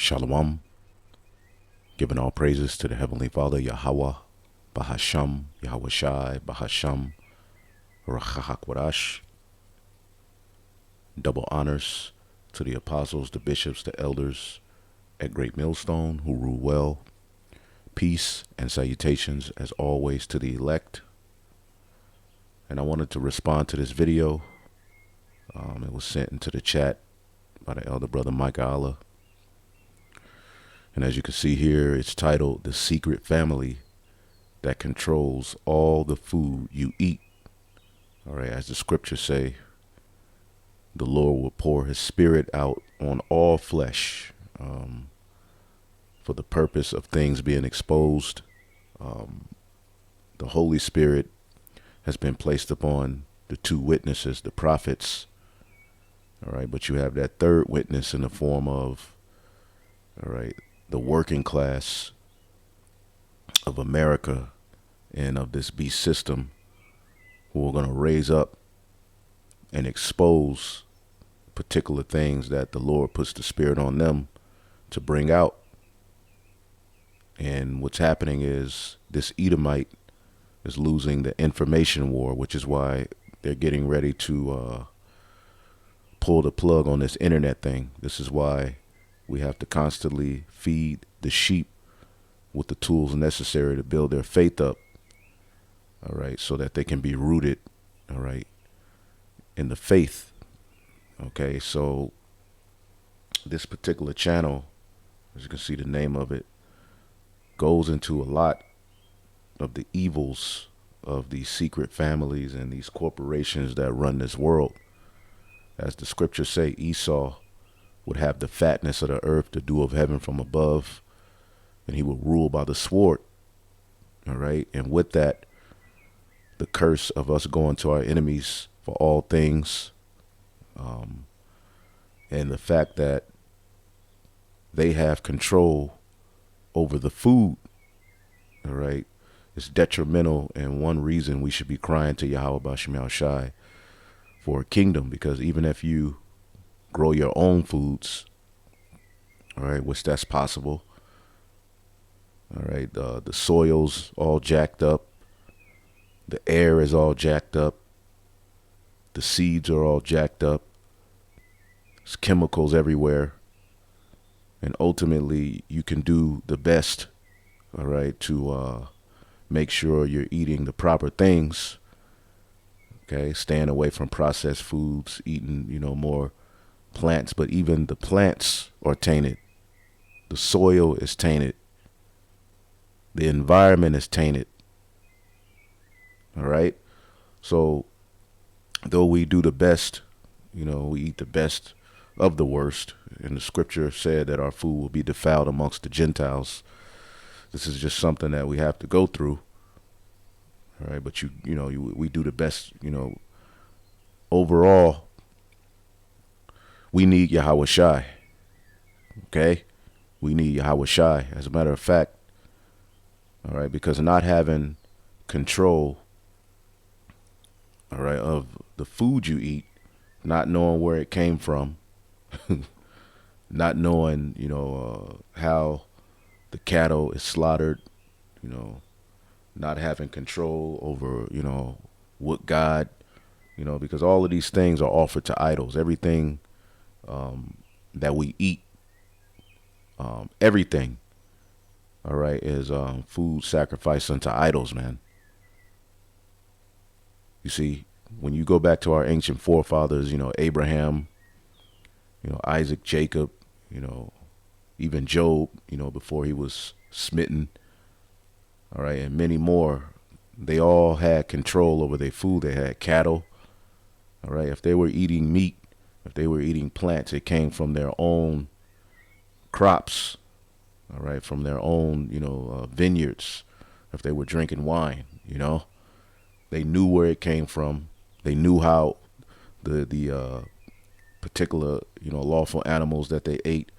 Shalom, giving all praises to the Heavenly Father, Yahweh, Bahasham, Yahweh Shai, Bahasham, Rachahakwadash. Double honors to the apostles, the bishops, the elders at Great Millstone who rule well. Peace and salutations as always to the elect. And I wanted to respond to this video. It was sent into the chat by the elder brother Micah Allah. And as you can see here, it's titled "The Secret Family That Controls All the Food You Eat." All right, as the scriptures say, the Lord will pour his spirit out on all flesh for the purpose of things being exposed. The Holy Spirit has been placed upon the two witnesses, the prophets. All right, but you have that third witness in the form of, all right, the working class of America and of this beast system, who are going to raise up and expose particular things that the Lord puts the Spirit on them to bring out. And what's happening is this Edomite is losing the information war, which is why they're getting ready to pull the plug on this internet thing. This is why we have to constantly feed the sheep with the tools necessary to build their faith up, all right, so that they can be rooted, all right, in the faith. Okay, so this particular channel, as you can see the name of it, goes into a lot of the evils of these secret families and these corporations that run this world. As the scriptures say, Esau would have the fatness of the earth, the dew of heaven from above, and he would rule by the sword. All right, and with that, the curse of us going to our enemies for all things, and the fact that they have control over the food, all right, is detrimental, and one reason we should be crying to Yahweh Bashim Yahweh Shai for a kingdom, because even if you grow your own foods, all right, which that's possible, all right, the soil's all jacked up, the air is all jacked up, the seeds are all jacked up, there's chemicals everywhere, and ultimately you can do the best, all right, to make sure you're eating the proper things, okay, staying away from processed foods, eating, more plants. But even the plants are tainted. The soil is tainted. The environment is tainted. All right. So though we do the best, we eat the best of the worst. And the scripture said that our food will be defiled amongst the Gentiles. This is just something that we have to go through. All right. But we do the best, overall. We need Yahweh Shai. Okay? We need Yahweh Shai. As a matter of fact, all right, because not having control, all right, of the food you eat, not knowing where it came from, not knowing, how the cattle is slaughtered, not having control over, what God, because all of these things are offered to idols. Everything that we eat, everything, all right, is food sacrificed unto idols, man. You see, when you go back to our ancient forefathers, Abraham, Isaac, Jacob, even Job, before he was smitten, all right, and many more, they all had control over their food. They had cattle, all right. If they were eating meat, if they were eating plants, it came from their own crops, all right, from their own, vineyards. If they were drinking wine, they knew where it came from. They knew how the particular, lawful animals that they ate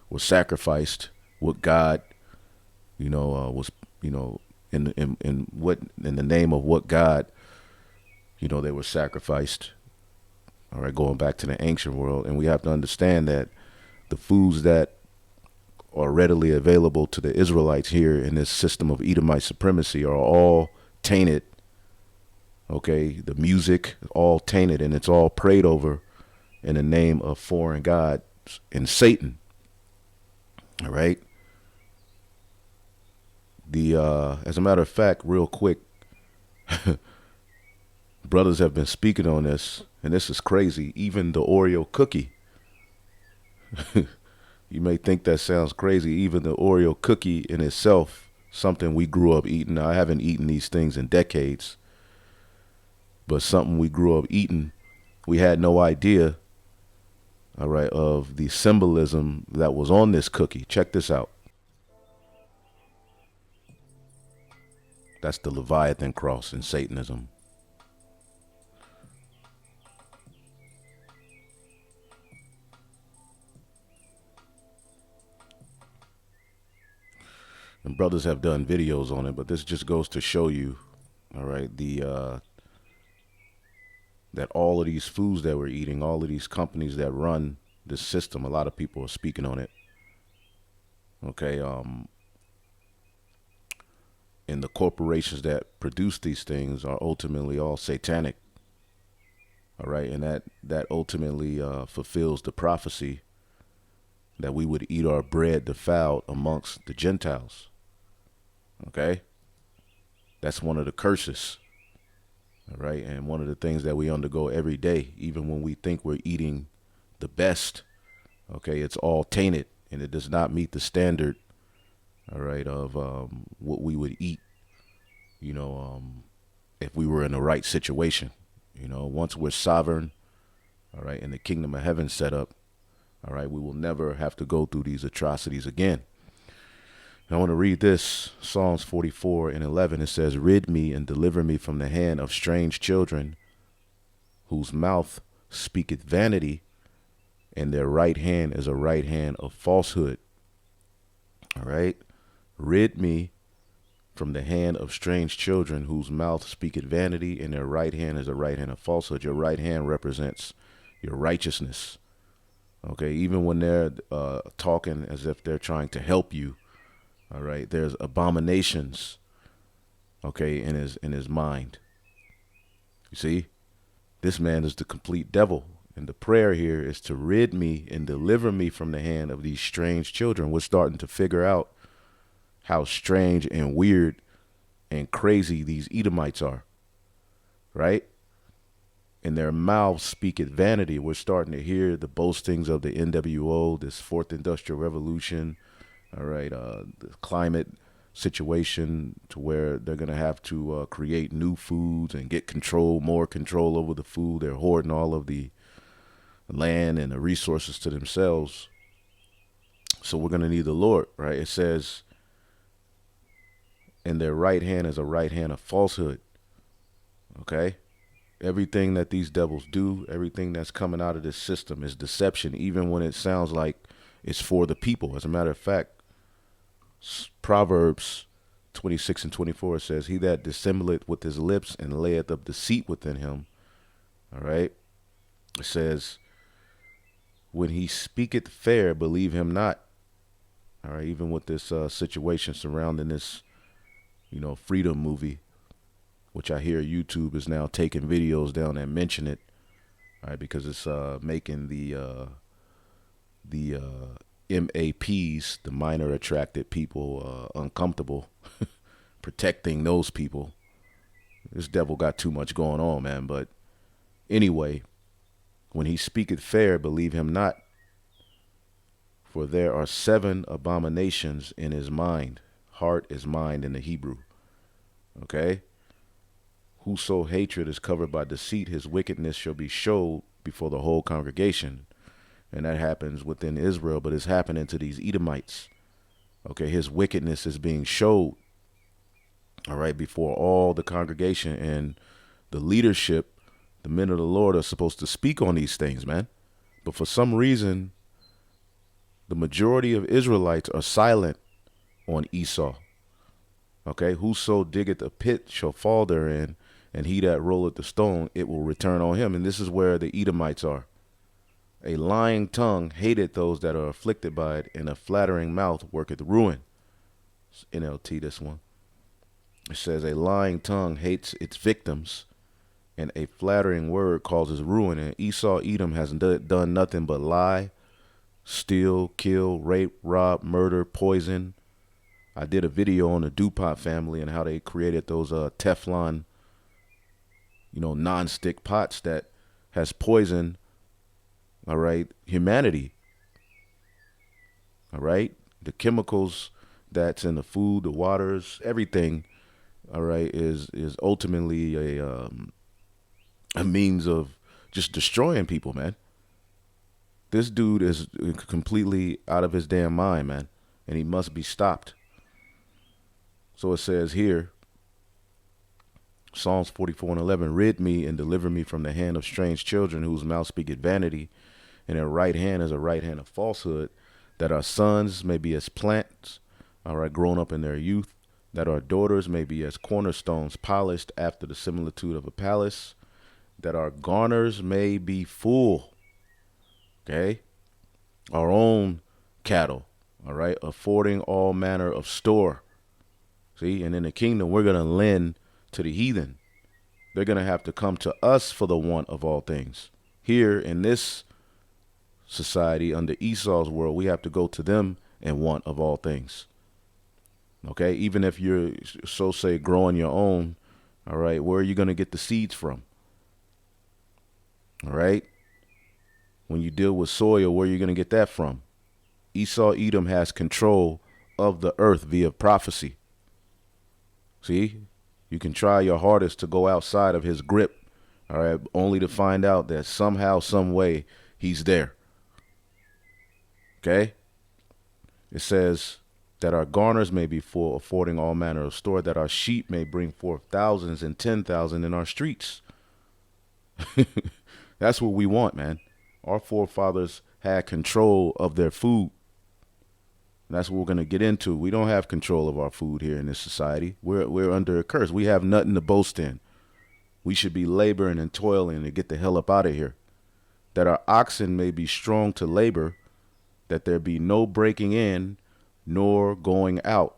were sacrificed. What God, was, in the name of what God, they were sacrificed. All right, going back to the ancient world. And we have to understand that the foods that are readily available to the Israelites here in this system of Edomite supremacy are all tainted. Okay, the music all tainted, and it's all prayed over in the name of foreign gods and Satan. All right. As a matter of fact, real quick, brothers have been speaking on this, and this is crazy. Even the Oreo cookie. You may think that sounds crazy. Even the Oreo cookie in itself, something we grew up eating. Now, I haven't eaten these things in decades, but something we grew up eating. We had no idea, all right, of the symbolism that was on this cookie. Check this out. That's the Leviathan cross in Satanism. And brothers have done videos on it, but this just goes to show you, all right, that all of these foods that we're eating, all of these companies that run this system, a lot of people are speaking on it. Okay, and the corporations that produce these things are ultimately all satanic. All right, and that ultimately fulfills the prophecy that we would eat our bread defiled amongst the Gentiles. Okay, that's one of the curses. All right, and one of the things that we undergo every day, even when we think we're eating the best. Okay, it's all tainted, and it does not meet the standard. All right, of what we would eat. You know, if we were in the right situation. You know, once we're sovereign, all right, and the kingdom of heaven set up, all right, we will never have to go through these atrocities again. I want to read this, Psalms 44:11. It says, "Rid me and deliver me from the hand of strange children, whose mouth speaketh vanity, and their right hand is a right hand of falsehood." All right, rid me from the hand of strange children, whose mouth speaketh vanity, and their right hand is a right hand of falsehood. Your right hand represents your righteousness. Okay, even when they're talking as if they're trying to help you. All right, there's abominations, okay, in his mind. You see, this man is the complete devil, and the prayer here is to rid me and deliver me from the hand of these strange children. We're starting to figure out how strange and weird and crazy these Edomites are, right? And their mouths speaketh vanity. We're starting to hear the boastings of the NWO, this fourth industrial revolution. All right, the climate situation to where they're going to have to create new foods and get more control over the food. They're hoarding all of the land and the resources to themselves. So we're going to need the Lord, right? It says, and their right hand is a right hand of falsehood. Okay? Everything that these devils do, everything that's coming out of this system is deception, even when it sounds like it's for the people. As a matter of fact, Proverbs 26:24 says, "He that dissembleth with his lips and layeth up deceit within him." All right. It says, "When he speaketh fair, believe him not." All right. Even with this situation surrounding this, freedom movie, which I hear YouTube is now taking videos down and mention it. All right, because it's making the MAPs, the minor attracted people, uncomfortable, protecting those people. This devil got too much going on, man. But anyway, when he speaketh fair, believe him not. For there are 7 abominations in his mind. Heart is mind in the Hebrew. Okay? Whoso hatred is covered by deceit, his wickedness shall be showed before the whole congregation. And that happens within Israel, but it's happening to these Edomites. Okay, his wickedness is being showed, all right, before all the congregation. And the leadership, the men of the Lord, are supposed to speak on these things, man. But for some reason, the majority of Israelites are silent on Esau. Okay, whoso diggeth a pit shall fall therein, and he that rolleth the stone, it will return on him. And this is where the Edomites are. A lying tongue hateth those that are afflicted by it, and a flattering mouth worketh ruin. It's NLT, this one. It says, a lying tongue hates its victims, and a flattering word causes ruin. And Esau, Edom has done nothing but lie, steal, kill, rape, rob, murder, poison. I did a video on the DuPont family and how they created those Teflon, non-stick pots that has poisoned, all right, humanity. All right, the chemicals that's in the food, the waters, everything, all right, is ultimately a means of just destroying people, man. This dude is completely out of his damn mind, man, and he must be stopped. So it says here, Psalms 44:11, rid me and deliver me from the hand of strange children, whose mouth speaketh vanity, and their right hand is a right hand of falsehood, that our sons may be as plants, all right, grown up in their youth, that our daughters may be as cornerstones polished after the similitude of a palace, that our garners may be full, okay, our own cattle, all right, affording all manner of store. See, and in the kingdom, we're going to lend to the heathen. They're going to have to come to us for the want of all things. Here in this society, under Esau's world, we have to go to them in want of all things. Okay, even if you're, so say, growing your own, all right, where are you going to get the seeds from? All right, when you deal with soil, where are you going to get that from? Esau, Edom has control of the earth via prophecy. See, you can try your hardest to go outside of his grip, all right, only to find out that somehow, some way, he's there. Okay? It says that our garners may be full, affording all manner of store, that our sheep may bring forth thousands and 10,000 in our streets. That's what we want, man. Our forefathers had control of their food. And that's what we're going to get into. We don't have control of our food here in this society. We're under a curse. We have nothing to boast in. We should be laboring and toiling to get the hell up out of here. That our oxen may be strong to labor, that there be no breaking in nor going out.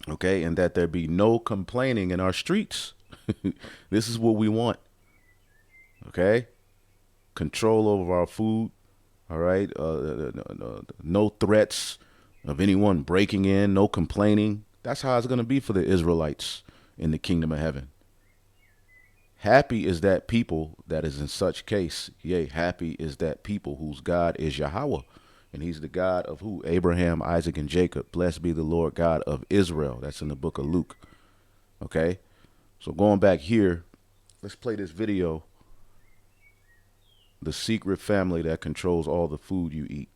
Okay, and that there be no complaining in our streets. This is what we want. Okay, control over our food. All right, no threats of anyone breaking in, no complaining. That's how it's going to be for the Israelites in the kingdom of heaven. Happy is that people that is in such case. Yea, happy is that people whose God is Yahweh. And he's the God of who? Abraham, Isaac, and Jacob. Blessed be the Lord God of Israel. That's in the book of Luke. Okay, so going back here, let's play this video. The secret family that controls all the food you eat.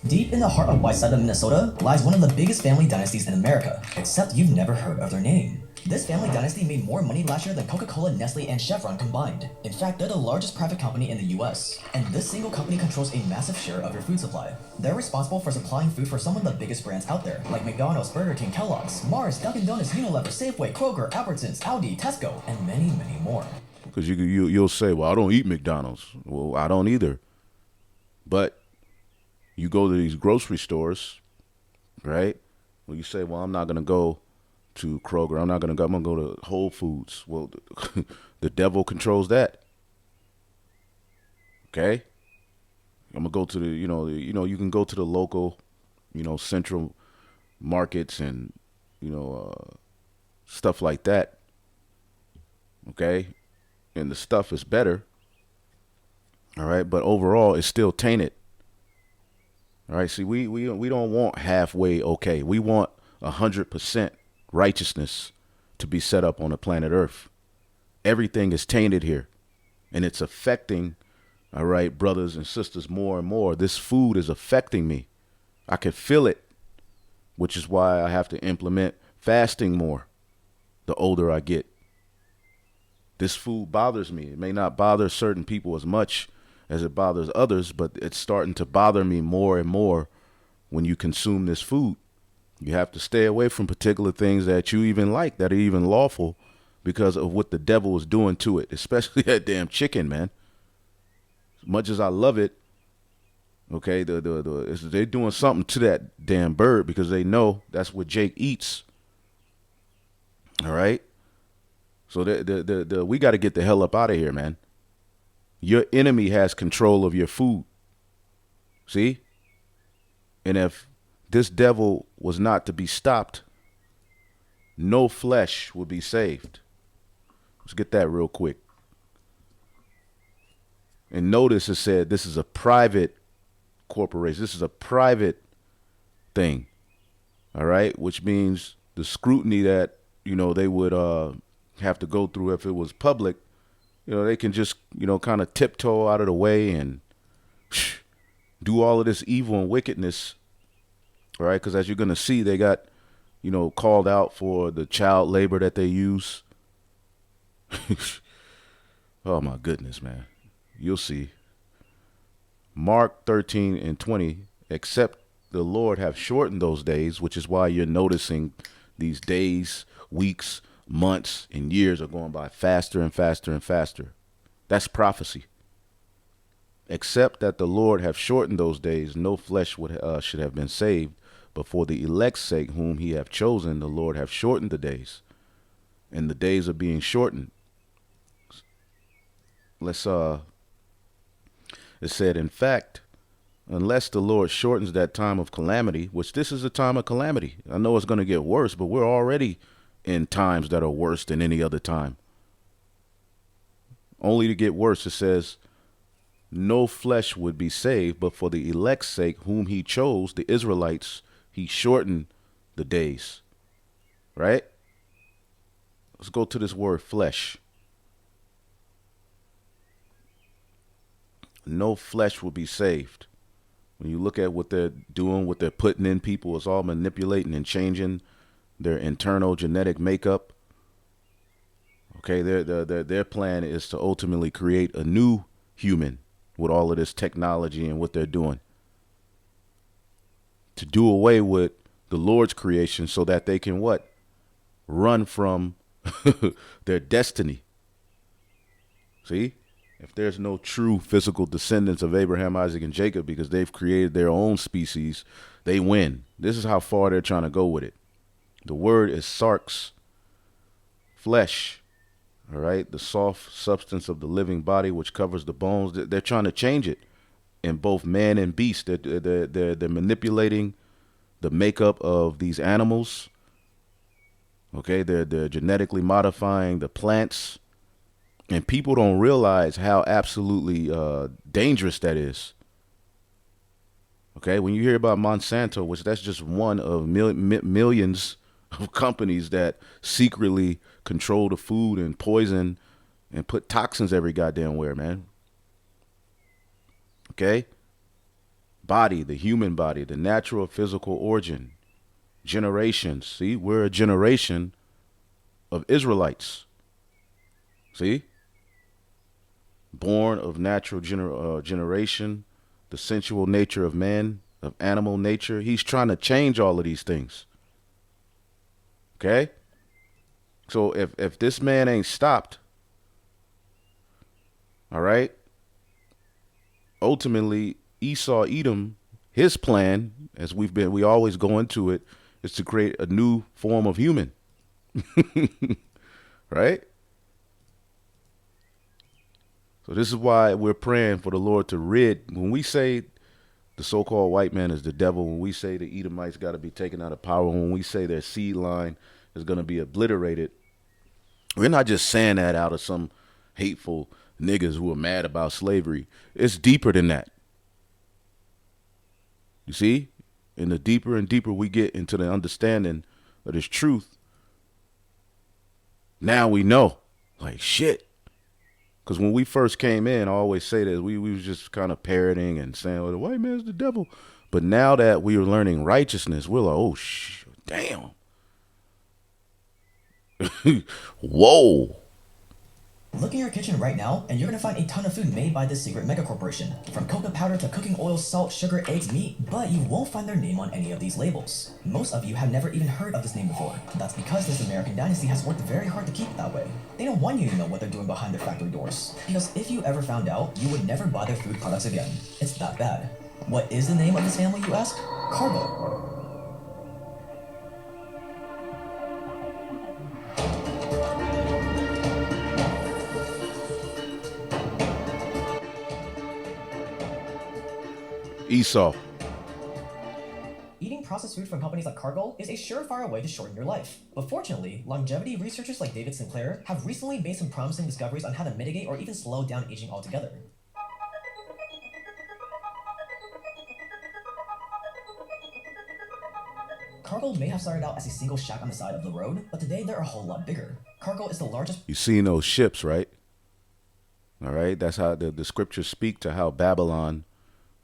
Deep in the heart of Wayzata, Minnesota, lies one of the biggest family dynasties in America, except you've never heard of their name. This family dynasty made more money last year than Coca-Cola, Nestle, and Chevron combined. In fact, they're the largest private company in the US, and this single company controls a massive share of your food supply. They're responsible for supplying food for some of the biggest brands out there, like McDonald's, Burger King, Kellogg's, Mars, Dunkin' Donuts, Unilever, Safeway, Kroger, Albertsons, Audi, Tesco, and many, many more. Because you'll say, well, I don't eat McDonald's. Well, I don't either. But you go to these grocery stores, right? Well, you say, well, I'm not going to go to Kroger. I'm going to go to Whole Foods. Well, the devil controls that. Okay? I'm going to go to the, you can go to the local, central markets and, stuff like that. Okay? And the stuff is better, all right, but overall it's still tainted. All right, see, we don't want halfway okay. We want 100% righteousness to be set up on the planet Earth. Everything is tainted here, and it's affecting, all right, brothers and sisters, more and more. This food is affecting me. I can feel it, which is why I have to implement fasting more the older I get. This food bothers me. It may not bother certain people as much as it bothers others, but it's starting to bother me more and more when you consume this food. You have to stay away from particular things that you even like, that are even lawful, because of what the devil is doing to it, especially that damn chicken, man. Much as I love it, okay, they're doing something to that damn bird because they know that's what Jake eats. All right. So we got to get the hell up out of here, man. Your enemy has control of your food. See? And if this devil was not to be stopped, no flesh would be saved. Let's get that real quick. And notice it said this is a private corporation. This is a private thing. All right? Which means the scrutiny that, they would have to go through if it was public, they can just, kind of tiptoe out of the way and do all of this evil and wickedness. All right? Because as you're going to see, they got, called out for the child labor that they use. Oh, my goodness, man. You'll see. Mark 13:20, except the Lord have shortened those days, which is why you're noticing these days, weeks, months, and years are going by faster and faster and faster. That's prophecy. Except that the Lord have shortened those days, no flesh should have been saved, but for the elect's sake whom he have chosen, the Lord have shortened the days. And the days are being shortened. It said, in fact, unless the Lord shortens that time of calamity, which this is a time of calamity. I know it's going to get worse, but we're already in times that are worse than any other time. Only to get worse, it says, no flesh would be saved, but for the elect's sake, whom he chose, the Israelites, he shortened the days. Right? Let's go to this word flesh. No flesh will be saved. When you look at what they're doing, what they're putting in people, it's all manipulating and changing their internal genetic makeup. Okay, their plan is to ultimately create a new human with all of this technology and what they're doing. To do away with the Lord's creation so that they can what? Run from their destiny. See? If there's no true physical descendants of Abraham, Isaac, and Jacob because they've created their own species, they win. This is how far they're trying to go with it. The word is sarx, flesh, all right? The soft substance of the living body which covers the bones. They're trying to change it in both man and beast. They're manipulating the makeup of these animals. Okay, they're genetically modifying the plants. And people don't realize how absolutely dangerous that is. Okay, when you hear about Monsanto, which that's just one of millions of companies that secretly control the food and poison and put toxins every goddamn where, man. Okay? Body, the human body, the natural physical origin. Generations. See, we're a generation of Israelites. See? Born of natural generation, the sensual nature of man, of animal nature. He's trying to change all of these things. Okay? So if this man ain't stopped, all right, ultimately Esau, Edom, his plan, as we always go into it, is to create a new form of human. Right? So this is why we're praying for the Lord to rid. When we say the so-called white man is the devil, when we say the Edomites got to be taken out of power, when we say their seed line is going to be obliterated, we're not just saying that out of some hateful niggas who are mad about slavery. It's deeper than that. You see? And the deeper and deeper we get into the understanding of this truth, now we know. Like, shit. Because when we first came in, I always say that we was just kind of parroting and saying, well, the white man's the devil. But now that we are learning righteousness, we're like, oh, damn. Whoa. Look in your kitchen right now, and you're gonna find a ton of food made by this secret mega corporation. From cocoa powder to cooking oil, salt, sugar, eggs, meat, but you won't find their name on any of these labels. Most of you have never even heard of this name before. That's because this American dynasty has worked very hard to keep it that way. They don't want you to know what they're doing behind their factory doors. Because if you ever found out, you would never buy their food products again. It's that bad. What is the name of this family, you ask? Cargill. Esau. Eating processed food from companies like Cargill is a surefire way to shorten your life. But fortunately, longevity researchers like David Sinclair have recently made some promising discoveries on how to mitigate or even slow down aging altogether. Cargill may have started out as a single shack on the side of the road, but today they're a whole lot bigger. Cargill is the largest. You seen those ships, right? All right. That's how the scriptures speak to how Babylon,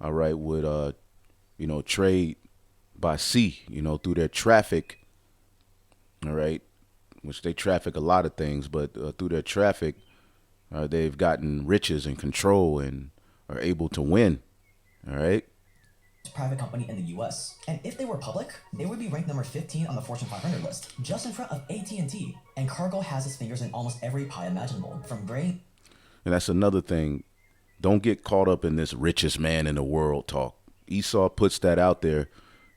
all right, would, trade by sea, through their traffic, all right, which they traffic a lot of things, but through their traffic, they've gotten riches and control and are able to win, all right? Private company in the US. And if they were public, they would be ranked number 15 on the Fortune 500 list, just in front of AT&T. And Cargill has its fingers in almost every pie imaginable, from grain. And that's another thing. Don't get caught up in this richest man in the world talk. Esau puts that out there,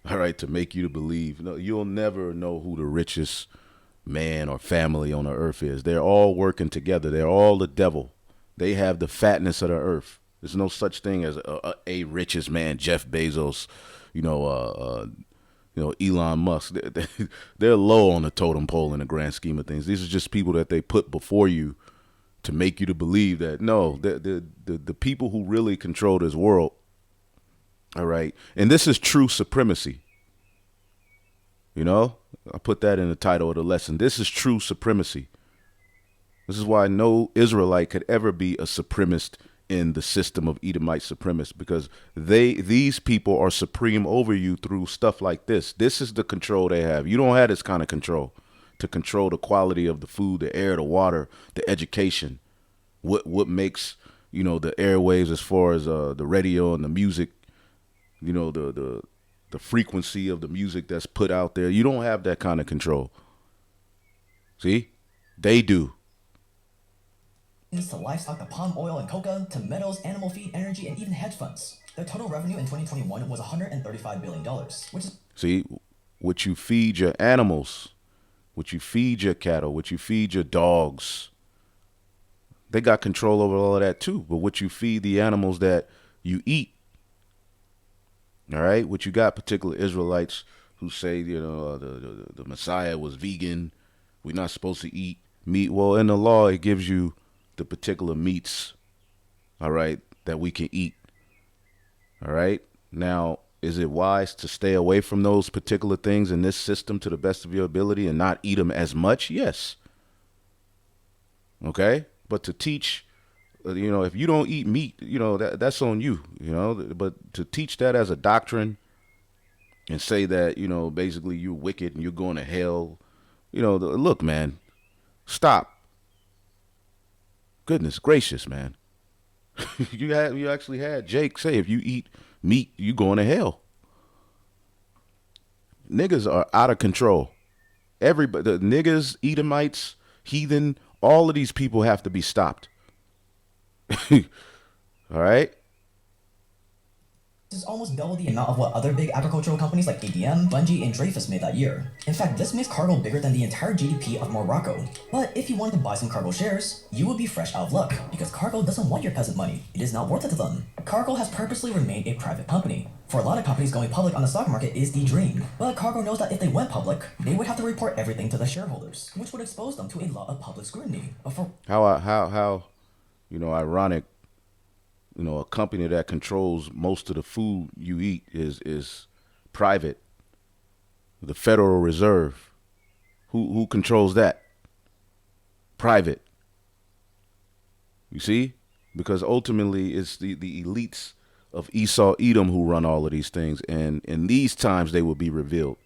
all right, to make you to believe. No, you'll never know who the richest man or family on the earth is. They're all working together. They're all the devil. They have the fatness of the earth. There's no such thing as a richest man, Jeff Bezos, Elon Musk. They're low on the totem pole in the grand scheme of things. These are just people that they put before you to make you to believe that, no, the people who really control this world, all right, and this is true supremacy. I put that in the title of the lesson. This is true supremacy. This is why no Israelite could ever be a supremacist in the system of Edomite supremacists, because these people are supreme over you through stuff like this. This is the control they have. You don't have this kind of control to control the quality of the food, the air, the water, the education. What makes the airwaves as far as the radio and the music, the frequency of the music that's put out there. You don't have that kind of control. See, they do. To livestock, to palm oil and coca, to metals, animal feed, energy, and even hedge funds. Their total revenue in 2021 was $135 billion, which is... See, what you feed your animals, what you feed your cattle, what you feed your dogs, they got control over all of that too. But what you feed the animals that you eat, all right, what you got particular Israelites who say, the Messiah was vegan, we're not supposed to eat meat. Well, in the law, it gives you the particular meats, all right, that we can eat. All right. Now, is it wise to stay away from those particular things in this system to the best of your ability and not eat them as much? Yes. Okay. But to teach, if you don't eat meat, that's on you, but to teach that as a doctrine and say that, basically you're wicked and you're going to hell, look, man, stop. Goodness gracious, man. You actually had Jake say, if you eat meat, you going to hell. Niggas are out of control. Everybody, the niggas, Edomites, heathen, all of these people have to be stopped. All right? This is almost double the amount of what other big agricultural companies like ADM, Bunge, and Dreyfus made that year. In fact, this makes Cargill bigger than the entire GDP of Morocco. But if you wanted to buy some Cargill shares, you would be fresh out of luck, because Cargill doesn't want your peasant money. It is not worth it to them. Cargill has purposely remained a private company. For a lot of companies, going public on the stock market is the dream. But Cargill knows that if they went public, they would have to report everything to the shareholders, which would expose them to a lot of public scrutiny. But for how ironic, a company that controls most of the food you eat is private. The Federal Reserve. Who controls that? Private. You see? Because ultimately it's the elites of Esau, Edom who run all of these things. And in these times they will be revealed.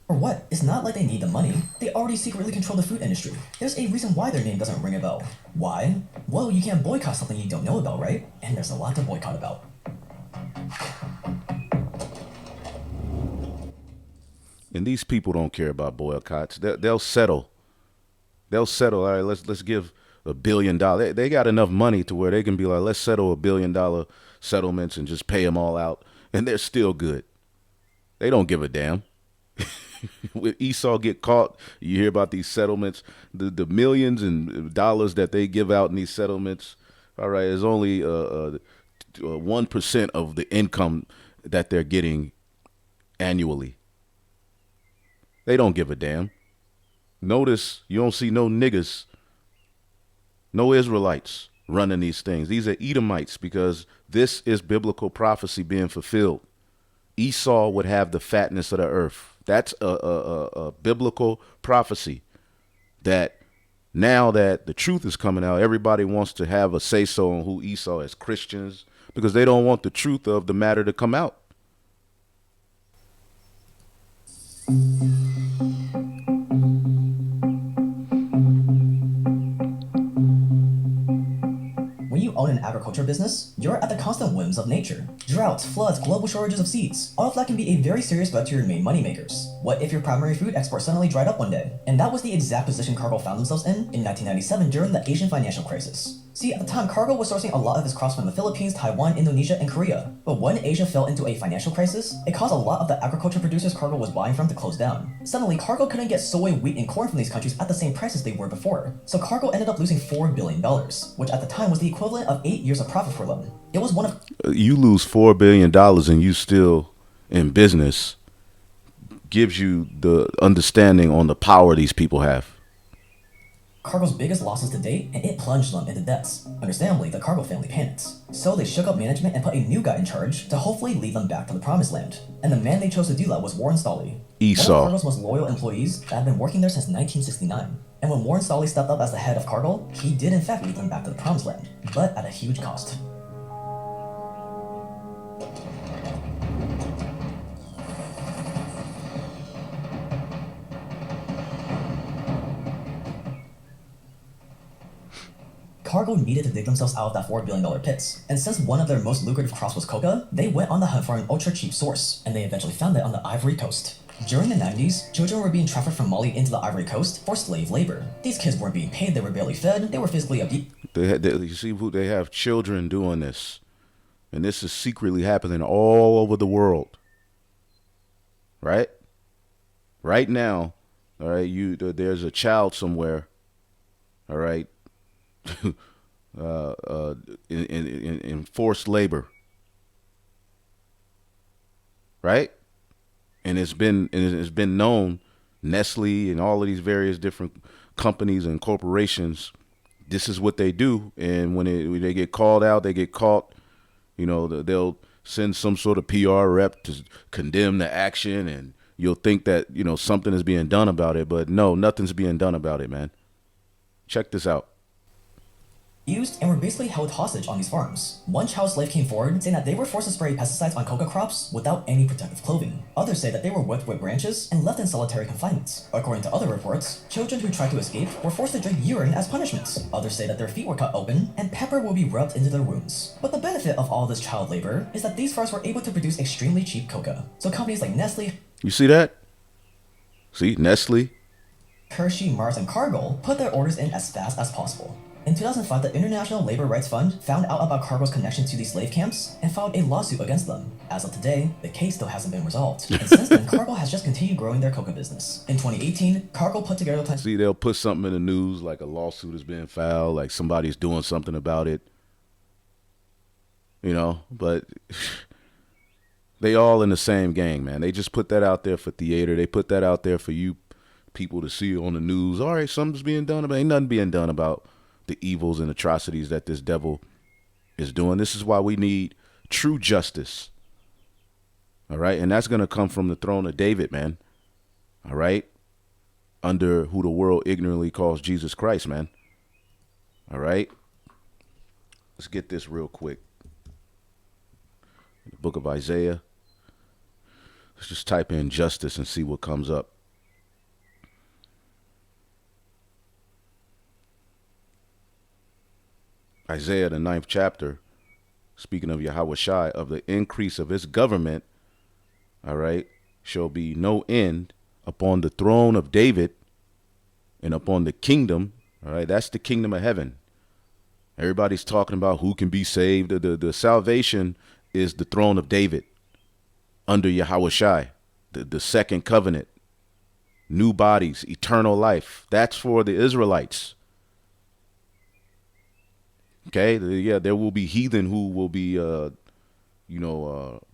Or what? It's not like they need the money. They already secretly control the food industry. There's a reason why their name doesn't ring a bell. Why? Well, you can't boycott something you don't know about, right? And there's a lot to boycott about. And these people don't care about boycotts. They'll settle. They'll settle. All right, let's give $1 billion. They got enough money to where they can be like, let's settle $1 billion settlements and just pay them all out, and they're still good. They don't give a damn. When Esau get caught, you hear about these settlements, the millions and dollars that they give out in these settlements. All right, is only 1% of the income that they're getting annually. They don't give a damn. Notice you don't see no niggas, no Israelites running these things. These are Edomites, because this is biblical prophecy being fulfilled. Esau would have the fatness of the earth. That's a biblical prophecy that now that the truth is coming out, everybody wants to have a say-so on who Esau is, Christians, because they don't want the truth of the matter to come out. When you own an agriculture business, you're at the constant whims of nature. Droughts, floods, global shortages of seeds. All of that can be a very serious threat to your main moneymakers. What if your primary food export suddenly dried up one day? And that was the exact position Cargill found themselves in 1997 during the Asian financial crisis. See, at the time, Cargill was sourcing a lot of his crops from the Philippines, Taiwan, Indonesia, and Korea. But when Asia fell into a financial crisis, it caused a lot of the agriculture producers Cargill was buying from to close down. Suddenly, Cargill couldn't get soy, wheat, and corn from these countries at the same prices they were before. So Cargill ended up losing $4 billion, which at the time was the equivalent of 8 years of profit for them. It was one of... You lose $4 billion and you still in business, gives you the understanding on the power these people have. Cargill's biggest losses to date, and it plunged them into debts. Understandably, the Cargill family panicked. So they shook up management and put a new guy in charge to hopefully lead them back to the promised land. And the man they chose to do that was Warren Stolley, Esau. one of Cargill's most loyal employees that had been working there since 1969. And when Warren Stolley stepped up as the head of Cargill, he did in fact lead them back to the promised land, but at a huge cost. Cargill needed to dig themselves out of that $4 billion pit, and since one of their most lucrative crops was coca, they went on the hunt for an ultra-cheap source, and they eventually found it on the Ivory Coast. During the 90s, children were being trafficked from Mali into the Ivory Coast for slave labor. These kids weren't being paid, they were barely fed, they were physically abused. You see who they have children doing this, and this is secretly happening all over the world. Right? Right now, all right, there's a child somewhere, all right, in forced labor, right? And it's been known, Nestle and all of these various different companies and corporations, this is what they do. And when they get called out, they get caught, they'll send some sort of PR rep to condemn the action, and you'll think that something is being done about it, but no, nothing's being done about it, man. Check this out. Used and were basically held hostage on these farms. One child slave came forward saying that they were forced to spray pesticides on coca crops without any protective clothing. Others say that they were whipped with branches and left in solitary confinement. According to other reports, children who tried to escape were forced to drink urine as punishment. Others say that their feet were cut open and pepper will be rubbed into their wounds. But the benefit of all this child labor is that these farms were able to produce extremely cheap coca. So companies like Nestle, you see that? See, Nestle, Hershey, Mars, and Cargill put their orders in as fast as possible. In 2005, the International Labor Rights Fund found out about Cargill's connection to these slave camps and filed a lawsuit against them. As of today, the case still hasn't been resolved. And since then, Cargill has just continued growing their coca business. In 2018, Cargill put together a plan. See, they'll put something in the news like a lawsuit is being filed, like somebody's doing something about it. But they all in the same gang, man. They just put that out there for theater. They put that out there for you people to see on the news. All right, something's being done about it. Ain't nothing being done about the evils and atrocities that this devil is doing. This is why we need true justice. All right. And that's going to come from the throne of David, man. All right. Under who the world ignorantly calls Jesus Christ, man. All right. Let's get this real quick. The book of Isaiah. Let's just type in justice and see what comes up. Isaiah, the 9th chapter, speaking of Yahweh Shai, of the increase of his government, all right, shall be no end upon the throne of David and upon the kingdom. All right, that's the kingdom of heaven. Everybody's talking about who can be saved. The salvation is the throne of David under Yahweh Shai, the second covenant, new bodies, eternal life. That's for the Israelites. Okay, yeah, there will be heathen who will be,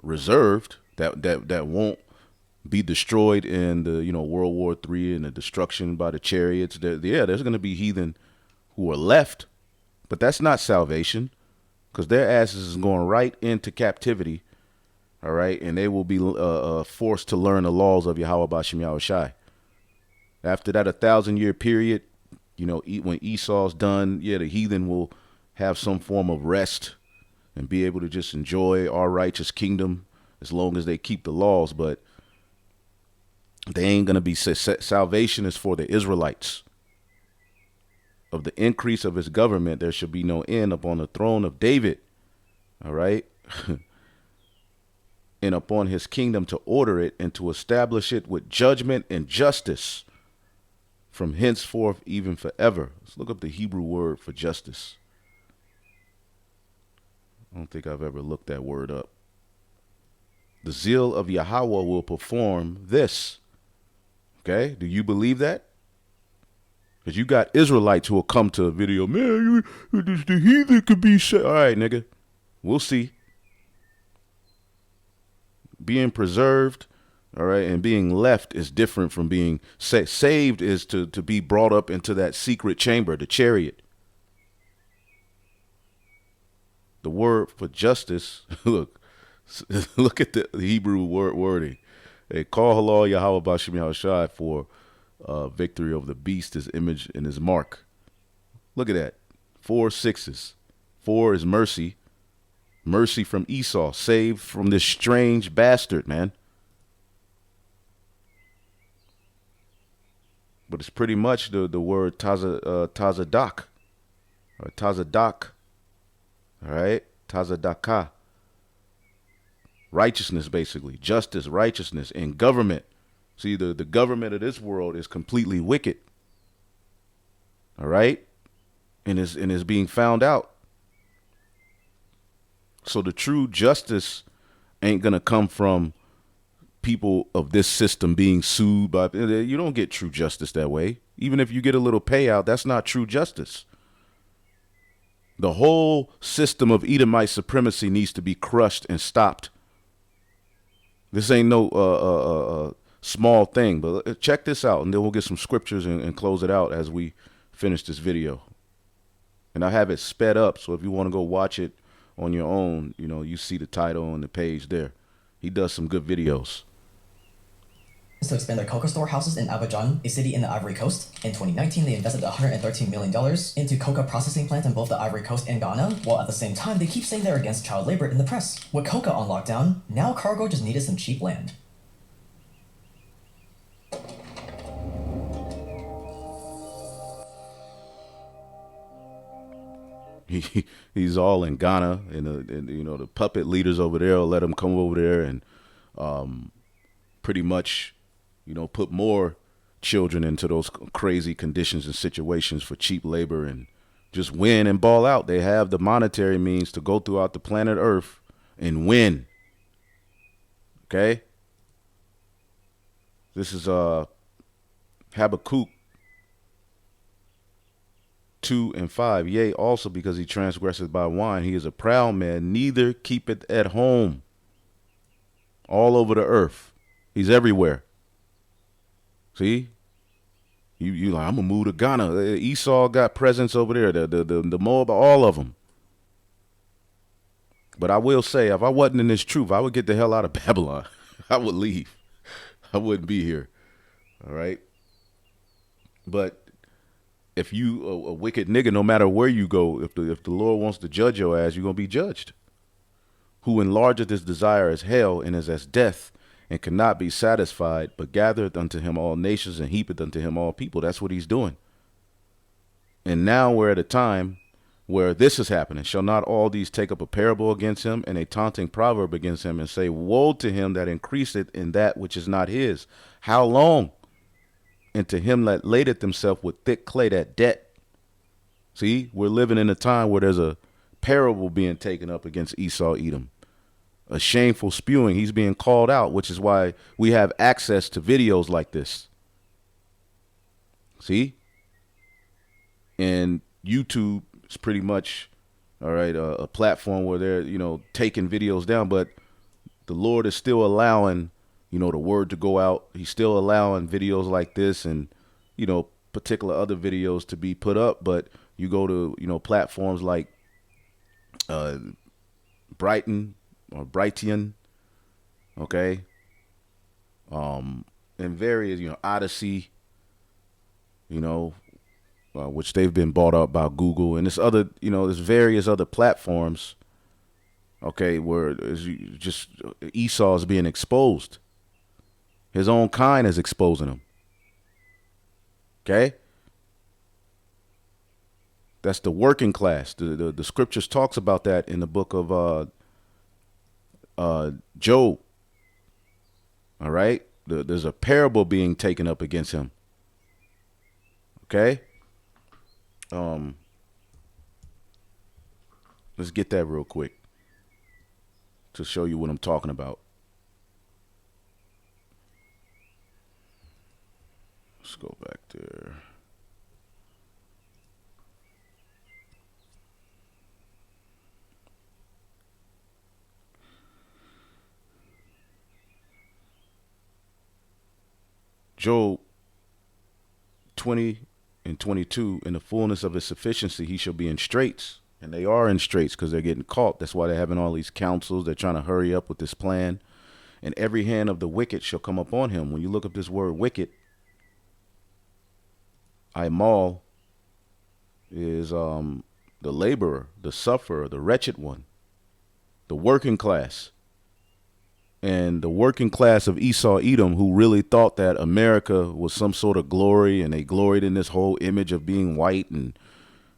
reserved that won't be destroyed in the World War III and the destruction by the chariots. There's going to be heathen who are left, but that's not salvation, because their asses is going right into captivity. All right, and they will be forced to learn the laws of Yahweh Bashem Yahweh Shai. After that 1,000-year period, when Esau's done, the heathen will have some form of rest and be able to just enjoy our righteous kingdom as long as they keep the laws. But they ain't going to be. Salvation is for the Israelites. Of the increase of his government, there should be no end upon the throne of David. All right. And upon his kingdom, to order it and to establish it with judgment and justice from henceforth even forever. Let's look up the Hebrew word for justice. I don't think I've ever looked that word up. The zeal of Yahweh will perform this. Okay, do you believe that? Because you got Israelites who will come to a video, man, the heathen could be saved. All right, nigga, we'll see. Being preserved, all right, and being left is different from being saved. Is to be brought up into that secret chamber, the chariot. The word for justice, look at the Hebrew wording. They call halal Yahweh Bashem Yahweh Shai for victory over the beast, his image and his mark. Look at that. 4 6s. 4 is mercy. Mercy from Esau, saved from this strange bastard, man. But it's pretty much the word tazadak, or tazadak, all right? Tazadaka. Righteousness, basically. Justice, righteousness, and government. See, the government of this world is completely wicked, all right? And is being found out. So the true justice ain't going to come from people of this system being sued by. You don't get true justice that way. Even if you get a little payout, that's not true justice. The whole system of Edomite supremacy needs to be crushed and stopped. This ain't no small thing, but check this out, and then we'll get some scriptures and close it out as we finish this video. And I have it sped up, so if you want to go watch it on your own, you see the title on the page there. He does some good videos. To expand their coca storehouses in Abidjan, a city in the Ivory Coast. In 2019, they invested $113 million into coca processing plants in both the Ivory Coast and Ghana, while at the same time, they keep saying they're against child labor in the press. With coca on lockdown, now Cargill just needed some cheap land. He's all in Ghana, and the puppet leaders over there will let him come over there and pretty much, put more children into those crazy conditions and situations for cheap labor and just win and ball out. They have the monetary means to go throughout the planet Earth and win. Okay? This is Habakkuk 2 and 5. Yea, also because he transgresseth by wine, he is a proud man, neither keepeth at home. All over the earth. He's everywhere. See? You like, I'm gonna move to Ghana. Esau got presence over there. The Moab, all of them. But I will say, if I wasn't in this truth, I would get the hell out of Babylon. I would leave. I wouldn't be here. All right? But if you a wicked nigga, no matter where you go, if the Lord wants to judge your ass, you're going to be judged. Who enlargeth his desire as hell and is as death, and cannot be satisfied, but gathereth unto him all nations and heapeth unto him all people. That's what he's doing. And now we're at a time where this is happening. Shall not all these take up a parable against him and a taunting proverb against him and say, woe to him that increaseth in that which is not his? How long? And to him that ladeth himself with thick clay, that debt. See, we're living in a time where there's a parable being taken up against Esau, Edom. A shameful spewing. He's being called out, which is why we have access to videos like this. See? And YouTube is pretty much, all right, a platform where they're, taking videos down, but the Lord is still allowing, the word to go out. He's still allowing videos like this and, particular other videos to be put up. But you go to, platforms like Brighton or Brighton, okay, and various, Odyssey, which they've been bought up by Google, and there's various other platforms, okay, where just Esau is being exposed. His own kind is exposing him. Okay? That's the working class. The scriptures talks about that in the book of Job. All right? There's a parable being taken up against him. Okay? Let's get that real quick to show you what I'm talking about. Let's go back there. Job 20 and 22, in the fullness of his sufficiency, he shall be in straits. And they are in straits because they're getting caught. That's why they're having all these councils. They're trying to hurry up with this plan. And every hand of the wicked shall come upon him. When you look up this word wicked, Imal is the laborer, the sufferer, the wretched one, the working class. And the working class of Esau, Edom, who really thought that America was some sort of glory, and they gloried in this whole image of being white and,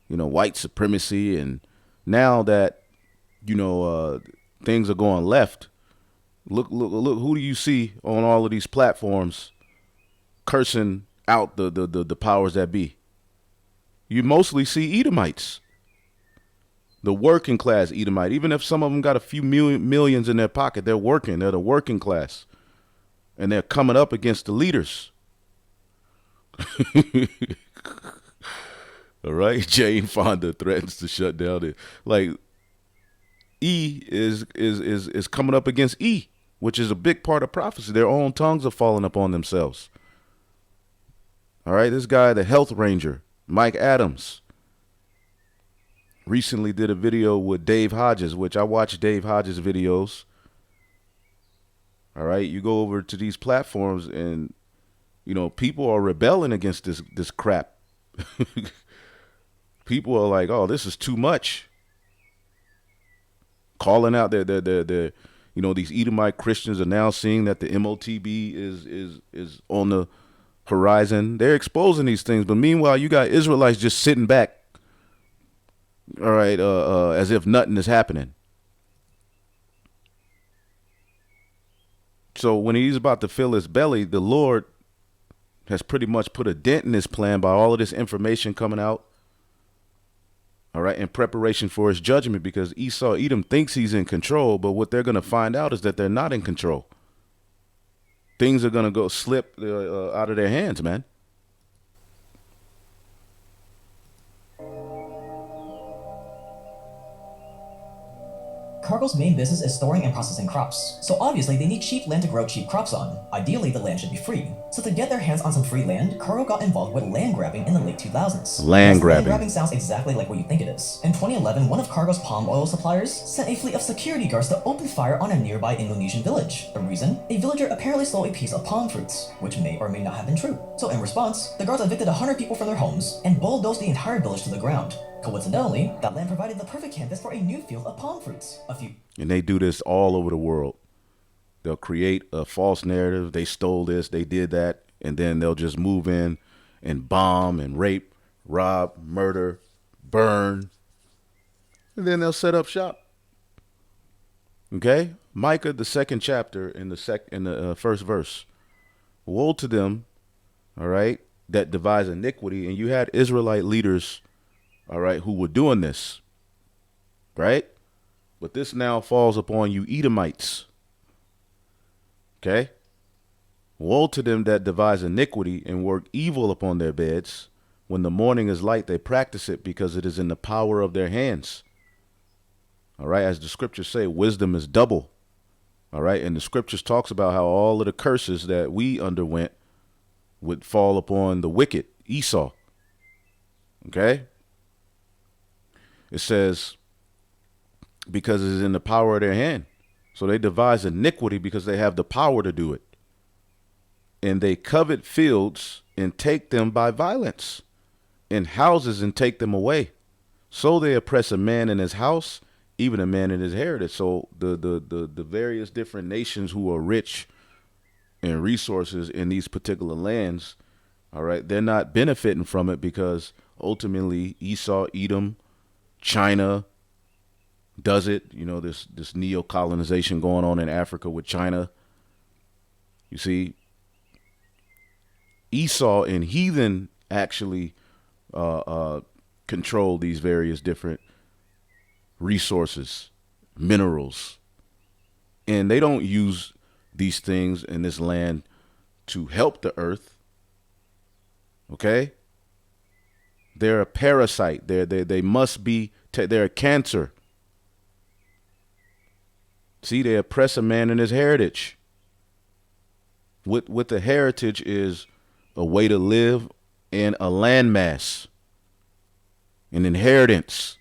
white supremacy. And now that, things are going left, look, who do you see on all of these platforms cursing out the powers that be? You mostly see Edomites. The working class Edomite. Even if some of them got a few millions in their pocket, they're working. They're the working class. And they're coming up against the leaders. All right? Jane Fonda threatens to shut down it. Like, E is coming up against E, which is a big part of prophecy. Their own tongues are falling upon themselves. All right? This guy, the health ranger, Mike Adams, recently did a video with Dave Hodges, which I watch Dave Hodges videos. All right, you go over to these platforms and, people are rebelling against this crap. People are like, oh, this is too much. Calling out their these Edomite Christians are now seeing that the MOTB is on the horizon. They're exposing these things. But meanwhile, you got Israelites just sitting back. All right, as if nothing is happening. So when he's about to fill his belly, the Lord has pretty much put a dent in his plan by all of this information coming out. All right, in preparation for his judgment, because Esau, Edom thinks he's in control, but what they're going to find out is that they're not in control. Things are going to slip out of their hands, man. Cargill's main business is storing and processing crops, so obviously they need cheap land to grow cheap crops on. Ideally, the land should be free. So to get their hands on some free land, Cargill got involved with land grabbing in the late 2000s. Land Land grabbing. grabbing sounds exactly like what you think it is. In 2011, one of Cargill's palm oil suppliers sent a fleet of security guards to open fire on a nearby Indonesian village. The reason? A villager apparently stole a piece of palm fruits, which may or may not have been true. So in response, the guards evicted 100 people from their homes and bulldozed the entire village to the ground. Coincidentally, that land provided the perfect canvas for a new field of palm fruits. And they do this all over the world. They'll create a false narrative. They stole this, they did that, and then they'll just move in and bomb and rape, rob, murder, burn, and then they'll set up shop. Okay, Micah, the second chapter, in the first verse. Woe to them, all right, that devise iniquity, and you had Israelite leaders, all right, who were doing this, right? But this now falls upon you Edomites. Okay? Woe to them that devise iniquity and work evil upon their beds. When the morning is light, they practice it because it is in the power of their hands. All right, as the scriptures say, wisdom is double. All right, and the scriptures talks about how all of the curses that we underwent would fall upon the wicked, Esau. Okay? It says, because it is in the power of their hand. So they devise iniquity because they have the power to do it. And they covet fields and take them by violence, and houses and take them away. So they oppress a man in his house, even a man in his heritage. So the various different nations who are rich in resources in these particular lands, all right, they're not benefiting from it because ultimately Esau, Edom, China does it. You know, this neo-colonization going on in Africa with China. You see, Esau and heathen actually control these various different resources, minerals, and they don't use these things in this land to help the earth. Okay, they're a parasite. They must be. They're a cancer. See, they oppress a man in his heritage. With the heritage is a way to live and a landmass, an inheritance.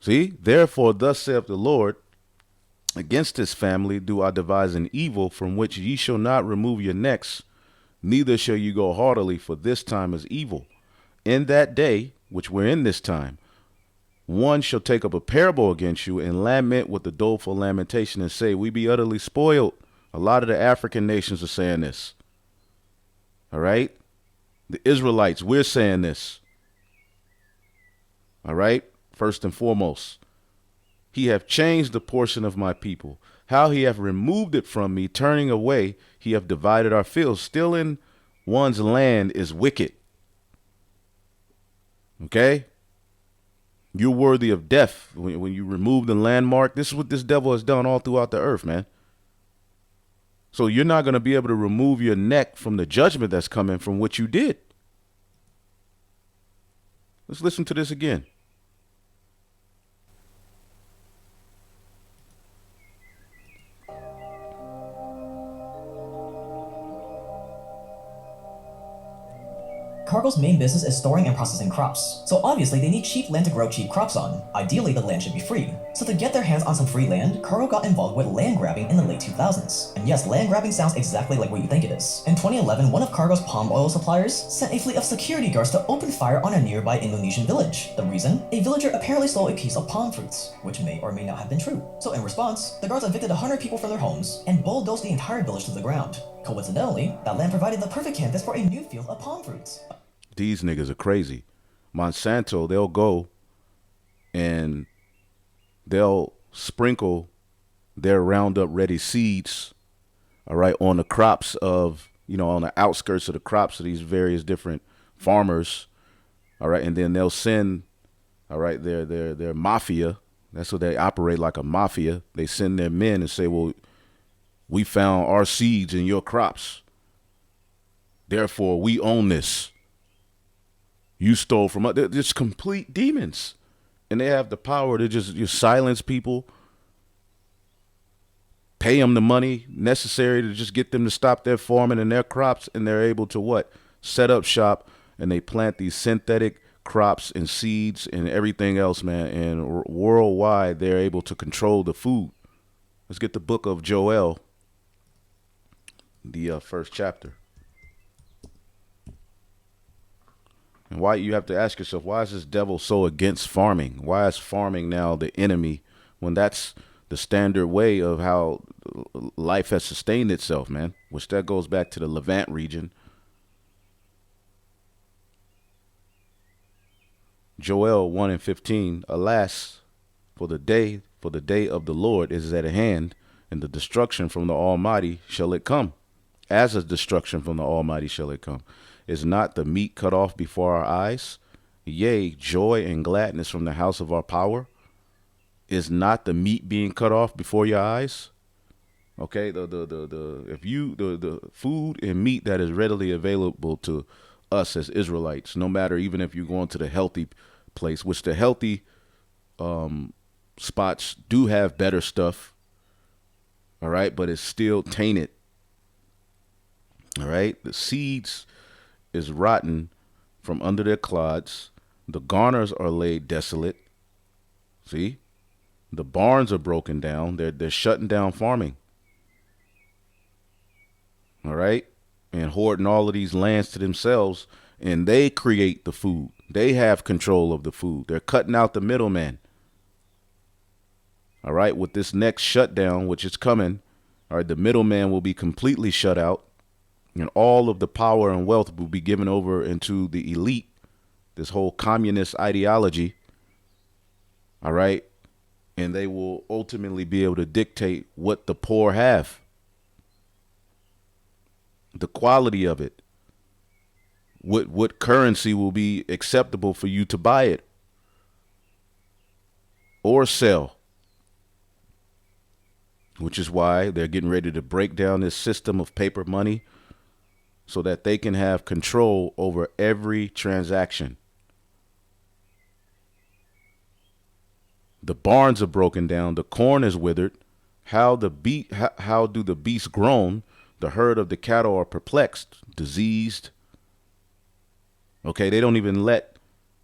See, therefore, thus saith the Lord, against this family do I devise an evil from which ye shall not remove your necks, neither shall you go heartily, for this time is evil. In that day, which we're in this time, one shall take up a parable against you and lament with a doleful lamentation and say, we be utterly spoiled. A lot of the African nations are saying this. All right? The Israelites, we're saying this. All right? First and foremost, he hath changed the portion of my people. How he hath removed it from me, turning away, he hath divided our fields. Still in one's land is wicked. Okay? You're worthy of death when you remove the landmark. This is what this devil has done all throughout the earth, man. So you're not going to be able to remove your neck from the judgment that's coming from what you did. Let's listen to this again. Cargill's main business is storing and processing crops, so obviously they need cheap land to grow cheap crops on. Ideally, the land should be free. So to get their hands on some free land, Cargill got involved with land grabbing in the late 2000s. And yes, land grabbing sounds exactly like what you think it is. In 2011, one of Cargill's palm oil suppliers sent a fleet of security guards to open fire on a nearby Indonesian village. The reason? A villager apparently stole a piece of palm fruits, which may or may not have been true. So in response, the guards evicted 100 people from their homes and bulldozed the entire village to the ground. Coincidentally, that land provided the perfect canvas for a new field of palm fruits. These niggas are crazy. Monsanto, they'll go and they'll sprinkle their Roundup Ready seeds, all right, on the crops of, on the outskirts of the crops of these various different farmers, all right, and then they'll send, all right, their mafia. That's what they operate, like a mafia. They send their men and say, well, we found our seeds in your crops. Therefore, we own this. You stole from us. They're just complete demons. And they have the power to just silence people, pay them the money necessary to just get them to stop their farming and their crops, and they're able to what? Set up shop, and they plant these synthetic crops and seeds and everything else, man. And worldwide, they're able to control the food. Let's get the book of Joel, the first chapter. And why you have to ask yourself, why is this devil so against farming? Why is farming now the enemy when that's the standard way of how life has sustained itself, man? Which that goes back to the Levant region. Joel 1:15, alas, for the day of the Lord is at hand, and the destruction from the Almighty shall it come. As a destruction from the Almighty shall it come. Is not the meat cut off before our eyes? Yea, joy and gladness from the house of our power. Is not the meat being cut off before your eyes? Okay, the food and meat that is readily available to us as Israelites, no matter, even if you're going to the healthy place, which the healthy spots do have better stuff, all right, but it's still tainted. All right, the seeds is rotten from under their clods. The garners are laid desolate. See, the barns are broken down. They're shutting down farming. All right, and hoarding all of these lands to themselves, and they create the food. They have control of the food. They're cutting out the middleman. All right, with this next shutdown, which is coming, all right, the middleman will be completely shut out, and all of the power and wealth will be given over into the elite, this whole communist ideology. All right, and they will ultimately be able to dictate what the poor have, the quality of it, what currency will be acceptable for you to buy it or sell, which is why they're getting ready to break down this system of paper money so that they can have control over every transaction. The barns are broken down. The corn is withered. How do the beasts groan? The herd of the cattle are perplexed, diseased. Okay, they don't even let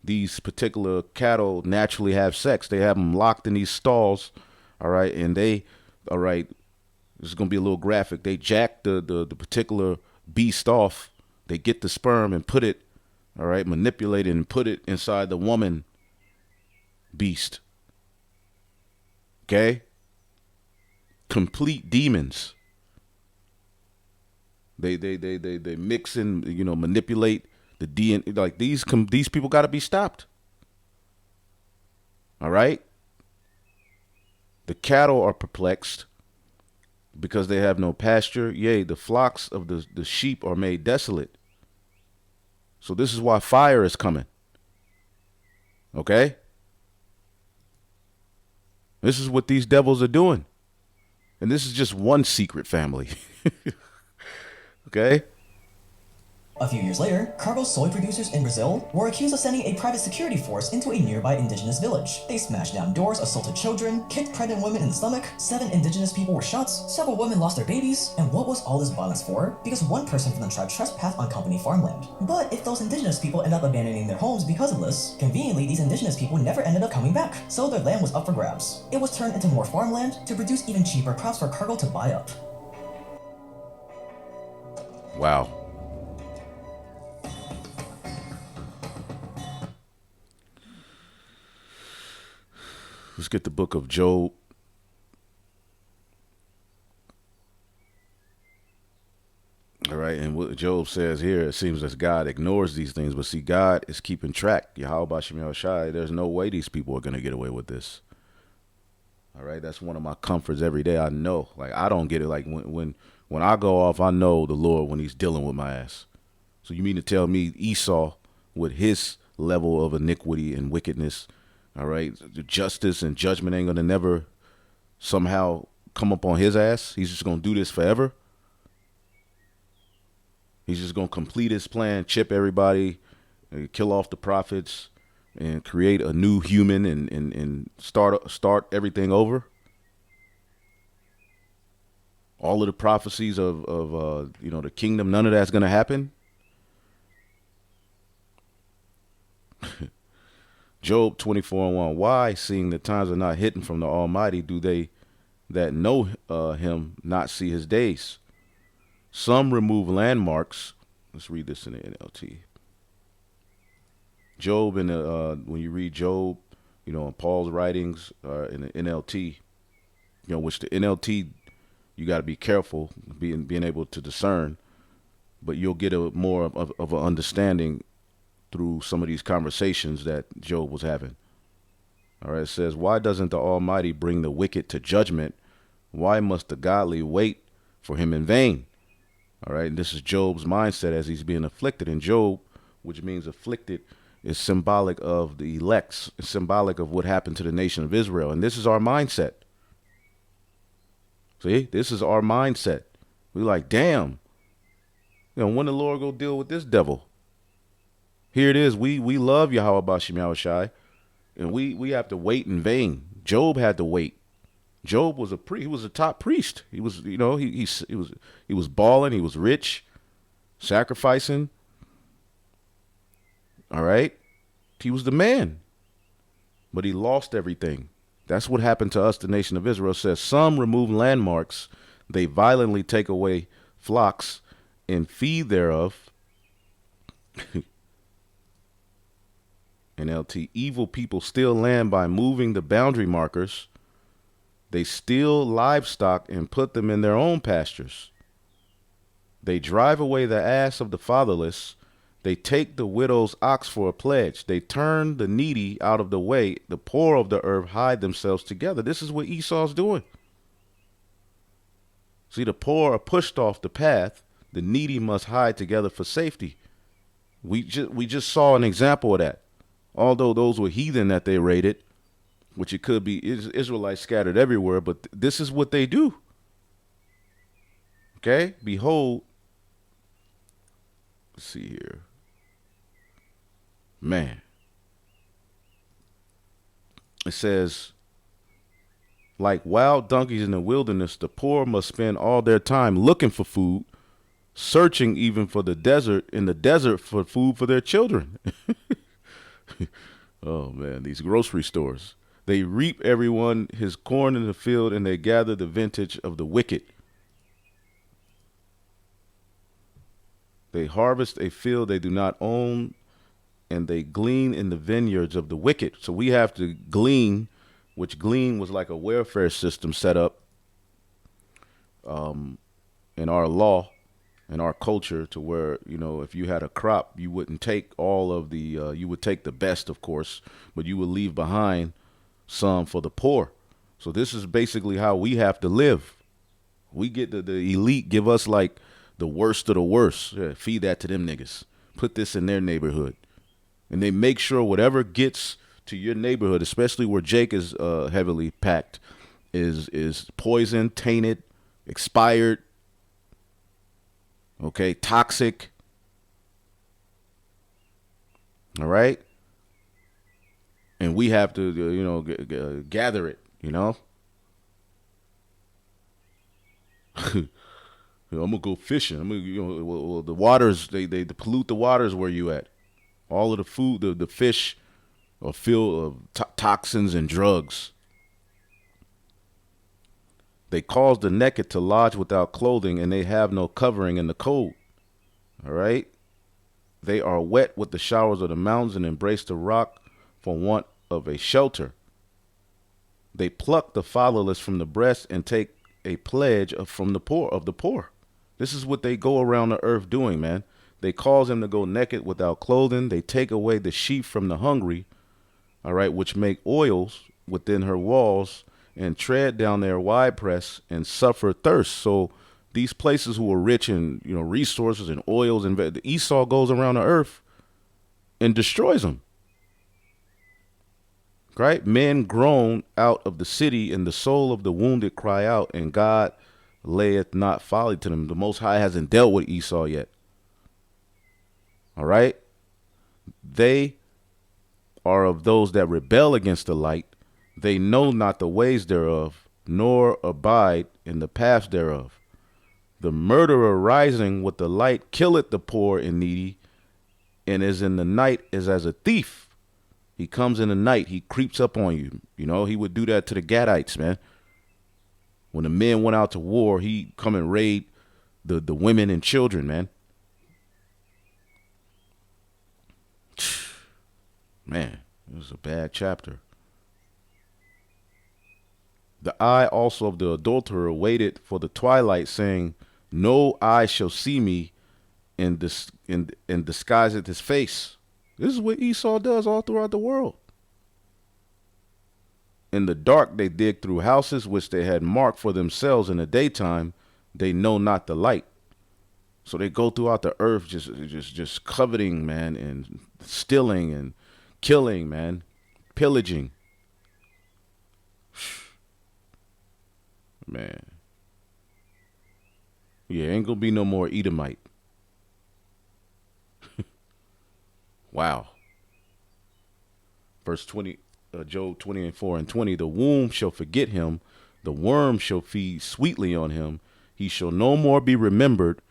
these particular cattle naturally have sex. They have them locked in these stalls. All right, and all right, this is going to be a little graphic. They jack the particular beast off. They get the sperm and put it, all right, manipulate it and put it inside the woman beast. Okay? Complete demons. They mix and, manipulate the DNA. Like these people got to be stopped. All right? The cattle are perplexed because they have no pasture. Yea, the flocks of the sheep are made desolate. So this is why fire is coming. Okay? This is what these devils are doing. And this is just one secret family. Okay? A few years later, Cargill soy producers in Brazil were accused of sending a private security force into a nearby indigenous village. They smashed down doors, assaulted children, kicked pregnant women in the stomach, 7 indigenous people were shot, several women lost their babies, and what was all this violence for? Because one person from the tribe trespassed on company farmland. But if those indigenous people end up abandoning their homes because of this, conveniently these indigenous people never ended up coming back, so their land was up for grabs. It was turned into more farmland to produce even cheaper crops for Cargill to buy up. Wow. Let's get the book of Job. All right, and what Job says here, it seems that God ignores these things, but see, God is keeping track. Yahweh Bashem Yahushai, there's no way these people are going to get away with this. All right, that's one of my comforts every day. I know, like, I don't get it. Like, when I go off, I know the Lord when he's dealing with my ass. So you mean to tell me Esau, with his level of iniquity and wickedness, all right, the justice and judgment ain't going to never somehow come up on his ass? He's just going to do this forever? He's just going to complete his plan, chip everybody, kill off the prophets, and create a new human and start everything over? All of the prophecies of the kingdom, none of that's going to happen? Job 24:1. Why, seeing the times are not hidden from the Almighty, do they that know him not see his days? Some remove landmarks. Let's read this in the NLT. Job, when you read Job, in Paul's writings in the NLT, which the NLT, you got to be careful being able to discern, but you'll get a more of an understanding through some of these conversations that Job was having. All right, it says, why doesn't the Almighty bring the wicked to judgment? Why must the godly wait for him in vain? All right, and this is Job's mindset as he's being afflicted. And Job, which means afflicted, is symbolic of the elects, it's symbolic of what happened to the nation of Israel. And this is our mindset. See, this is our mindset. We like, damn, when the Lord go deal with this devil? Here it is. We love Yahweh Bashim Yahushai, and we have to wait in vain. Job had to wait. Job was he was a top priest. He was, he was balling. He was rich, sacrificing. All right, he was the man, but he lost everything. That's what happened to us. The nation of Israel says some remove landmarks, they violently take away flocks and feed thereof. NLT, evil people steal land by moving the boundary markers. They steal livestock and put them in their own pastures. They drive away the ass of the fatherless. They take the widow's ox for a pledge. They turn the needy out of the way. The poor of the earth hide themselves together. This is what Esau's doing. See, the poor are pushed off the path. The needy must hide together for safety. We just saw an example of that. Although those were heathen that they raided, which it could be Israelites scattered everywhere, but this is what they do. Okay? Behold, let's see here. Man. It says, like wild donkeys in the wilderness, the poor must spend all their time looking for food, searching even for in the desert for food for their children. Oh, man, these grocery stores. They reap everyone his corn in the field, and they gather the vintage of the wicked. They harvest a field they do not own, and they glean in the vineyards of the wicked. So we have to glean, which glean was like a welfare system set up in our law, in our culture, to where, if you had a crop, you wouldn't take all of the, you would take the best, of course, but you would leave behind some for the poor. So this is basically how we have to live. We get the elite give us like the worst of the worst. Yeah, feed that to them niggas. Put this in their neighborhood. And they make sure whatever gets to your neighborhood, especially where Jake is heavily packed, is poison, tainted, expired, okay, toxic. All right? And we have to, gather it, I'm going to go fishing. The waters, they pollute the waters where you at. All of the food, the fish are filled of toxins and drugs. They cause the naked to lodge without clothing, and they have no covering in the cold. All right? They are wet with the showers of the mountains and embrace the rock for want of a shelter. They pluck the fatherless from the breast and take a pledge from the poor. This is what they go around the earth doing, man. They cause them to go naked without clothing. They take away the sheep from the hungry, all right, which make oils within her walls, and tread down their wide press and suffer thirst. So these places who are rich in resources and oils, and Esau goes around the earth and destroys them. Right? Men groan out of the city, and the soul of the wounded cry out, and God layeth not folly to them. The Most High hasn't dealt with Esau yet. All right? They are of those that rebel against the light. They know not the ways thereof, nor abide in the paths thereof. The murderer rising with the light killeth the poor and needy, and is in the night is as a thief. He comes in the night. He creeps up on you. He would do that to the Gadites, man. When the men went out to war, he come and raid the women and children, man. Man, it was a bad chapter. The eye also of the adulterer waited for the twilight, saying, no eye shall see me, and disguiseth his face. This is what Esau does all throughout the world. In the dark, they dig through houses which they had marked for themselves. In the daytime, they know not the light. So they go throughout the earth just coveting, man, and stealing and killing, man, pillaging. Man. Yeah, ain't gonna be no more Edomite. Wow. Verse 20, Job 20 and 4 and 20. The womb shall forget him. The worm shall feed sweetly on him. He shall no more be remembered,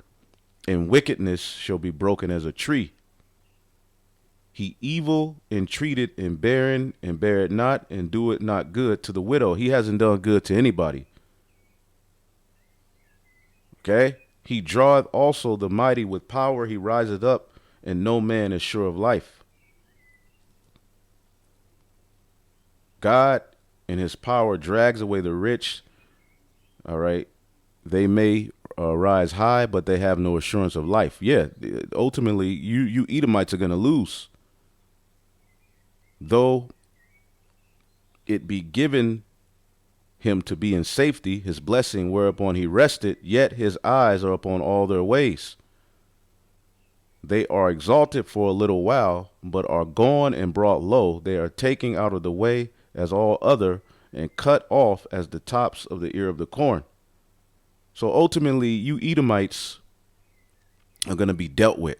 and wickedness shall be broken as a tree. He evil entreated and barren, and bear it not, and do it not good to the widow. He hasn't done good to anybody. Okay? He draweth also the mighty with power. He riseth up, and no man is sure of life. God in his power drags away the rich. All right. They may rise high, but they have no assurance of life. Yeah. Ultimately, you Edomites are going to lose. Though it be given him to be in safety, his blessing whereupon he rested, yet his eyes are upon all their ways. They are exalted for a little while, but are gone and brought low. They are taken out of the way as all other, and cut off as the tops of the ear of the corn. So ultimately, you Edomites are going to be dealt with.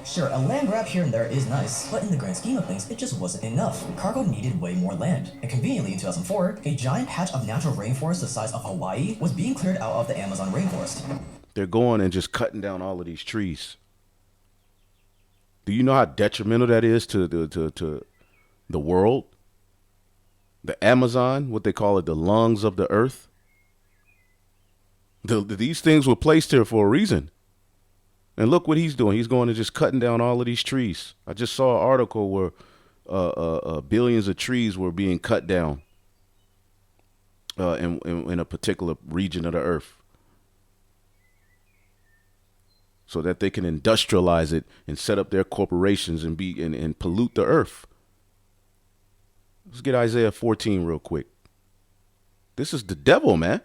Sure, a land grab here and there is nice, but in the grand scheme of things, it just wasn't enough. Cargill needed way more land, and conveniently in 2004, a giant patch of natural rainforest the size of Hawaii was being cleared out of the Amazon rainforest. They're going and just cutting down all of these trees. Do you know how detrimental that is to the world? The Amazon, what they call it, the lungs of the earth. These things were placed here for a reason. And look what he's doing. He's going and just cutting down all of these trees. I just saw an article where billions of trees were being cut down in a particular region of the earth, so that they can industrialize it and set up their corporations and pollute the earth. Let's get Isaiah 14 real quick. This is the devil, man.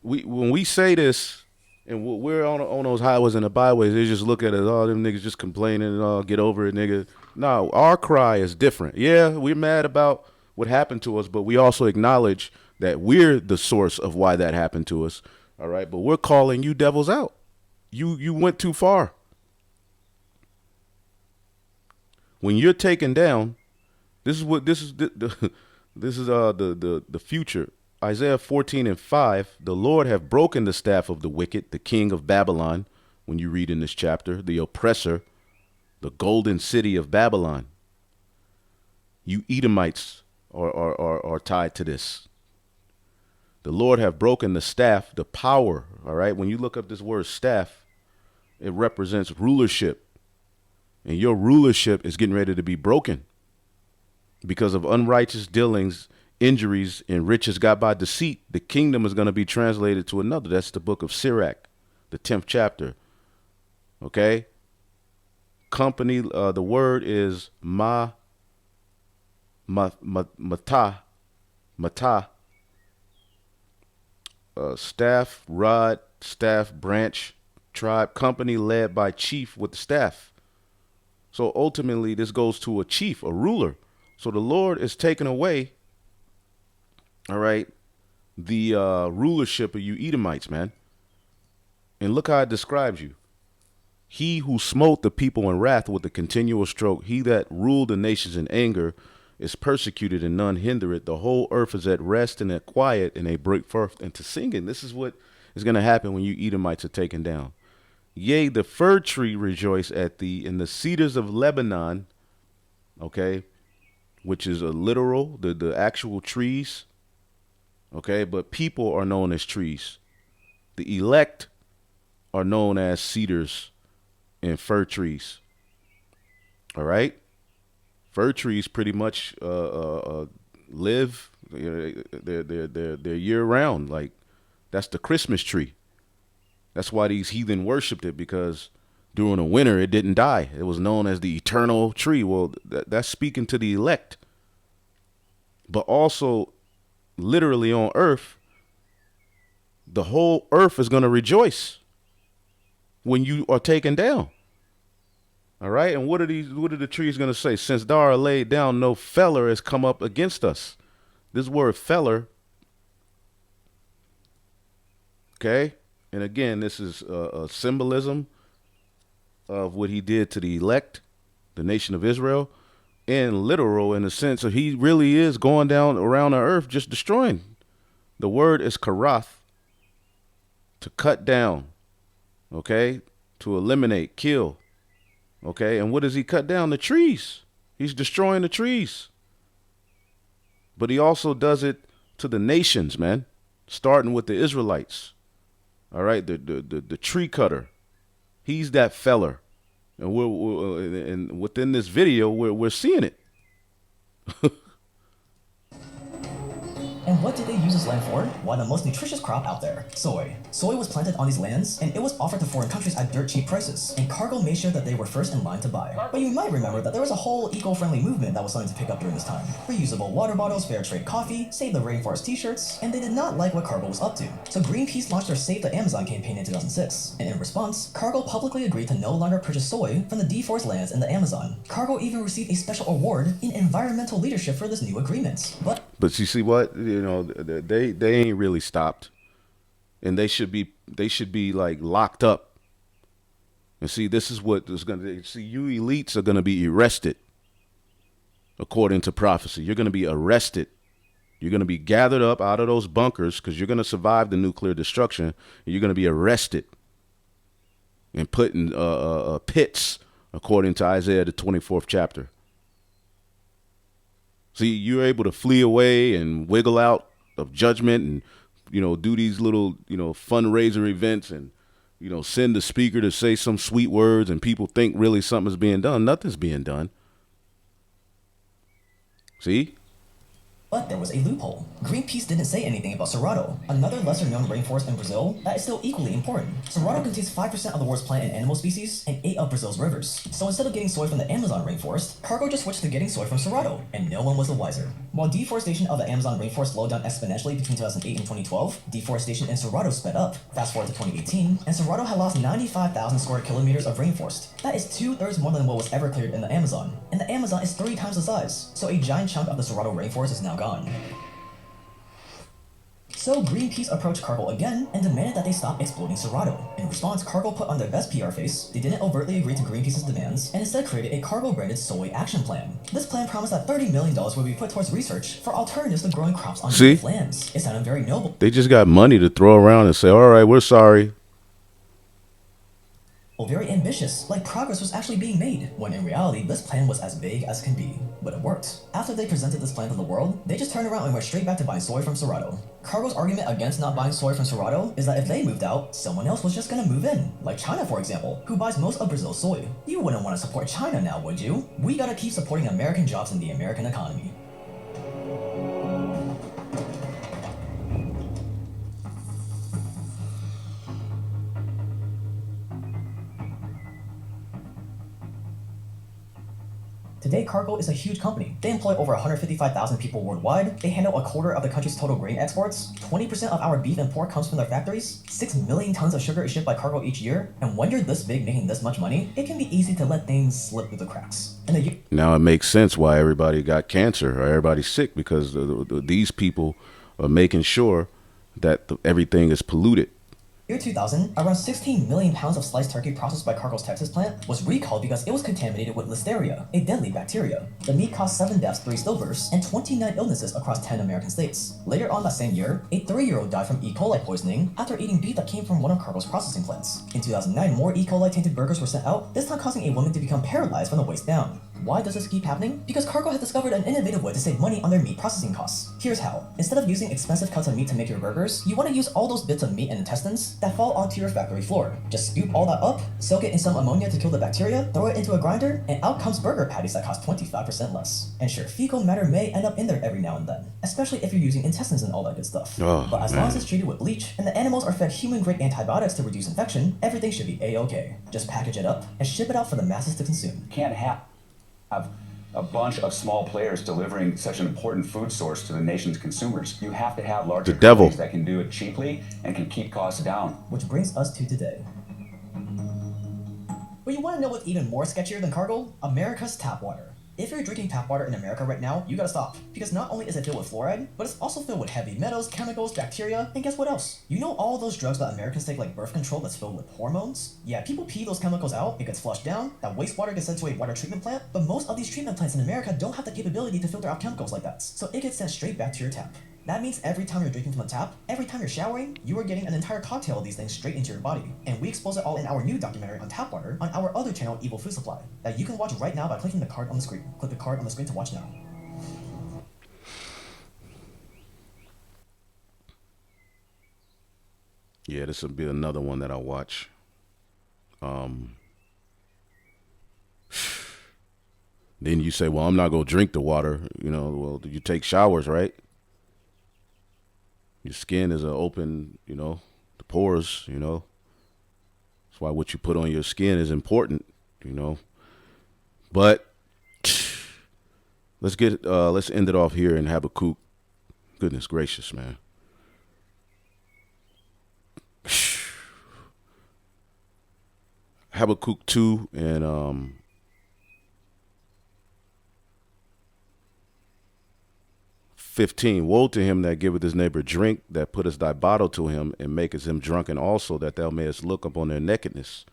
When we say this, and we're on those highways and the byways, they just look at us, oh, them niggas just complaining and all, get over it, nigga. No, our cry is different. Yeah, we're mad about what happened to us, but we also acknowledge that we're the source of why that happened to us. All right, but we're calling you devils out. You went too far. When you're taken down, this is the future. Isaiah 14 and 5, the Lord have broken the staff of the wicked, the king of Babylon, when you read in this chapter, the oppressor, the golden city of Babylon. You Edomites are tied to this. The Lord have broken the staff, the power, all right? When you look up this word staff, it represents rulership. And your rulership is getting ready to be broken because of unrighteous dealings, injuries, and riches got by deceit. The kingdom is going to be translated to another. That's the book of Sirach, the 10th chapter. Okay? Company, the word is mata, staff, rod, staff, branch, tribe, company led by chief with the staff. So ultimately, this goes to a chief, a ruler. So the Lord is taking away, all right, the rulership of you Edomites, man. And look how it describes you. He who smote the people in wrath with a continual stroke, he that ruled the nations in anger, is persecuted and none hinder it. The whole earth is at rest and at quiet, and they break forth into singing. This is what is going to happen when you Edomites are taken down. Yea, the fir tree rejoice at thee, and the cedars of Lebanon, okay, which is a literal, the actual trees, okay, but people are known as trees. The elect are known as cedars and fir trees. All right? Fir trees pretty much live. They're year round. Like that's the Christmas tree. That's why these heathen worshipped it, because during the winter it didn't die. It was known as the eternal tree. Well, that's speaking to the elect, but also literally on earth, the whole earth is going to rejoice when you are taken down. All right. And what are the trees going to say? Since thou art laid down, no feller has come up against us. This word feller. Okay. And again, this is a symbolism of what he did to the elect, the nation of Israel, and literal in the sense of he really is going down around the earth just destroying. The word is karath, to cut down, okay, to eliminate, kill, okay. And what does he cut down? The trees. He's destroying the trees. But he also does it to the nations, man, starting with the Israelites. All right, the tree cutter. He's that feller, and and within this video, we're seeing it. And what did they use this land for? Why, the most nutritious crop out there, soy. Soy was planted on these lands, and it was offered to foreign countries at dirt cheap prices, and Cargill made sure that they were first in line to buy. But you might remember that there was a whole eco-friendly movement that was starting to pick up during this time. Reusable water bottles, fair trade coffee, Save the Rainforest t-shirts, and they did not like what Cargill was up to. So Greenpeace launched their Save the Amazon campaign in 2006, and in response, Cargill publicly agreed to no longer purchase soy from the deforested lands in the Amazon. Cargill even received a special award in environmental leadership for this new agreement. But you see what, they ain't really stopped, and they should be like locked up. And see, this is what is going to see. You elites are going to be arrested, according to prophecy. You're going to be arrested. You're going to be gathered up out of those bunkers because you're going to survive the nuclear destruction. And you're going to be arrested and put in pits, according to Isaiah the 24th chapter. See, you're able to flee away and wiggle out of judgment and, do these little, fundraiser events and, send the speaker to say some sweet words and people think really something's being done. Nothing's being done. See? But there was a loophole. Greenpeace didn't say anything about Cerrado, another lesser-known rainforest in Brazil that is still equally important. Cerrado contains 5% of the world's plant and animal species and 8 of Brazil's rivers. So instead of getting soy from the Amazon rainforest, Cargill just switched to getting soy from Cerrado, and no one was the wiser. While deforestation of the Amazon rainforest slowed down exponentially between 2008 and 2012, deforestation in Cerrado sped up. Fast forward to 2018, and Cerrado had lost 95,000 square kilometers of rainforest. That is 2/3 more than what was ever cleared in the Amazon. And the Amazon is 3 times the size, so a giant chunk of the Cerrado rainforest is now gone. So Greenpeace approached Cargill again and demanded that they stop exploiting Cerrado. In response, Cargill put on their best PR face, they didn't overtly agree to Greenpeace's demands, and instead created a Cargill-branded soy action plan. This plan promised that $30 million would be put towards research for alternatives to growing crops on native lands. It sounded very noble. They just got money to throw around and say, all right, we're sorry. Very ambitious, like progress was actually being made, when in reality, this plan was as vague as can be. But it worked. After they presented this plan to the world, they just turned around and went straight back to buying soy from Cerrado. Cargill's argument against not buying soy from Cerrado is that if they moved out, someone else was just gonna move in. Like China, for example, who buys most of Brazil's soy. You wouldn't want to support China now, would you? We gotta keep supporting American jobs in the American economy. Today, Cargill is a huge company. They employ over 155,000 people worldwide. They handle 1/4 of the country's total grain exports. 20% of our beef and pork comes from their factories. 6 million tons of sugar is shipped by Cargill each year. And when you're this big making this much money, it can be easy to let things slip through the cracks. Now it makes sense why everybody got cancer or everybody's sick, because these people are making sure that everything is polluted. Year 2000, around 16 million pounds of sliced turkey processed by Cargill's Texas plant was recalled because it was contaminated with Listeria, a deadly bacteria. The meat caused 7 deaths, 3 stillbirths, and 29 illnesses across 10 American states. Later on that same year, a 3-year-old died from E. coli poisoning after eating beef that came from one of Cargill's processing plants. In 2009, more E. coli tainted burgers were sent out, this time causing a woman to become paralyzed from the waist down. Why does this keep happening? Because Cargill has discovered an innovative way to save money on their meat processing costs. Here's how. Instead of using expensive cuts of meat to make your burgers, you want to use all those bits of meat and intestines that fall onto your factory floor. Just scoop all that up, soak it in some ammonia to kill the bacteria, throw it into a grinder, and out comes burger patties that cost 25% less. And sure, fecal matter may end up in there every now and then, especially if you're using intestines and all that good stuff. But as long as it's treated with bleach, and the animals are fed human-grade antibiotics to reduce infection, everything should be A-okay. Just package it up, and ship it out for the masses to consume. Can't have a bunch of small players delivering such an important food source to the nation's consumers. You have to have larger companies that can do it cheaply and can keep costs down. Which brings us to today. But you want to know what's even more sketchier than Cargill? America's tap water. If you're drinking tap water in America right now, you gotta stop. Because not only is it filled with fluoride, but it's also filled with heavy metals, chemicals, bacteria, and guess what else? You know all those drugs that Americans take like birth control that's filled with hormones? Yeah, people pee those chemicals out, it gets flushed down, that wastewater gets sent to a water treatment plant, but most of these treatment plants in America don't have the capability to filter out chemicals like that, so it gets sent straight back to your tap. That means every time you're drinking from the tap, every time you're showering, you are getting an entire cocktail of these things straight into your body. And we expose it all in our new documentary on tap water on our other channel, Evil Food Supply, that you can watch right now by clicking the card on the screen. Click the card on the screen to watch now. Yeah, this will be another one that I watch. Then you say, well, I'm not going to drink the water. Well, you take showers, right? Your skin is an open, the pores, That's why what you put on your skin is important, But let's end it off here in Habakkuk. Goodness gracious, man. Habakkuk 2 and 15. Woe to him that giveth his neighbor drink, that putteth thy bottle to him, and makest him drunken also, that thou mayest look upon their nakedness.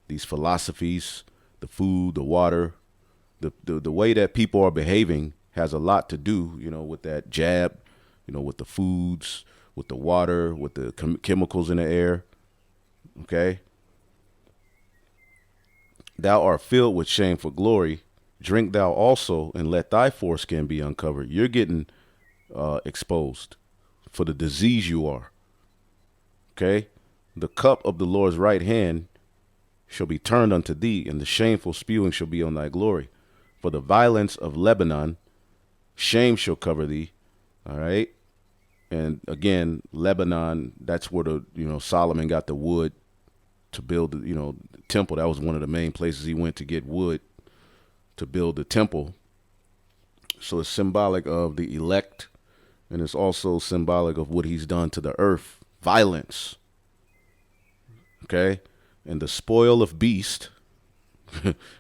These philosophies, the food, the water, the way that people are behaving has a lot to do, with that jab, with the foods, with the water, with the chemicals in the air. Okay? Thou art filled with shameful glory. Drink thou also, and let thy foreskin be uncovered. You're getting exposed for the disease you are. Okay? The cup of the Lord's right hand shall be turned unto thee, and the shameful spewing shall be on thy glory. For the violence of Lebanon, shame shall cover thee. All right? And again, Lebanon, that's where Solomon got the wood to build the temple. That was one of the main places he went to get wood to build the temple. So it's symbolic of the elect, and it's also symbolic of what he's done to the earth. Violence. Okay? And the spoil of beast,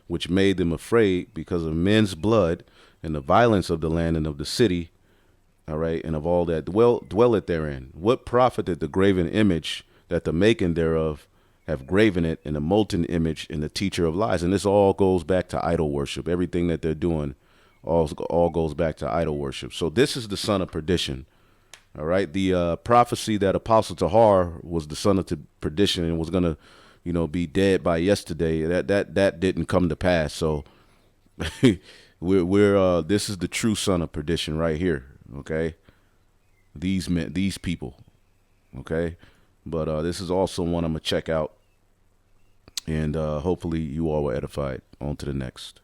which made them afraid because of men's blood and the violence of the land and of the city. All right? And of all that dwelleth therein. What profited the graven image that the making thereof have graven it in a molten image in the teacher of lies? And this all goes back to idol worship. Everything that they're doing all goes back to idol worship. So this is the son of perdition. All right. The prophecy that Apostle Tahar was the son of perdition and was going to, be dead by yesterday. That didn't come to pass. So we're this is the true son of perdition right here. OK, these people. OK, but this is also one I'm going to check out. And hopefully you all were edified. On to the next.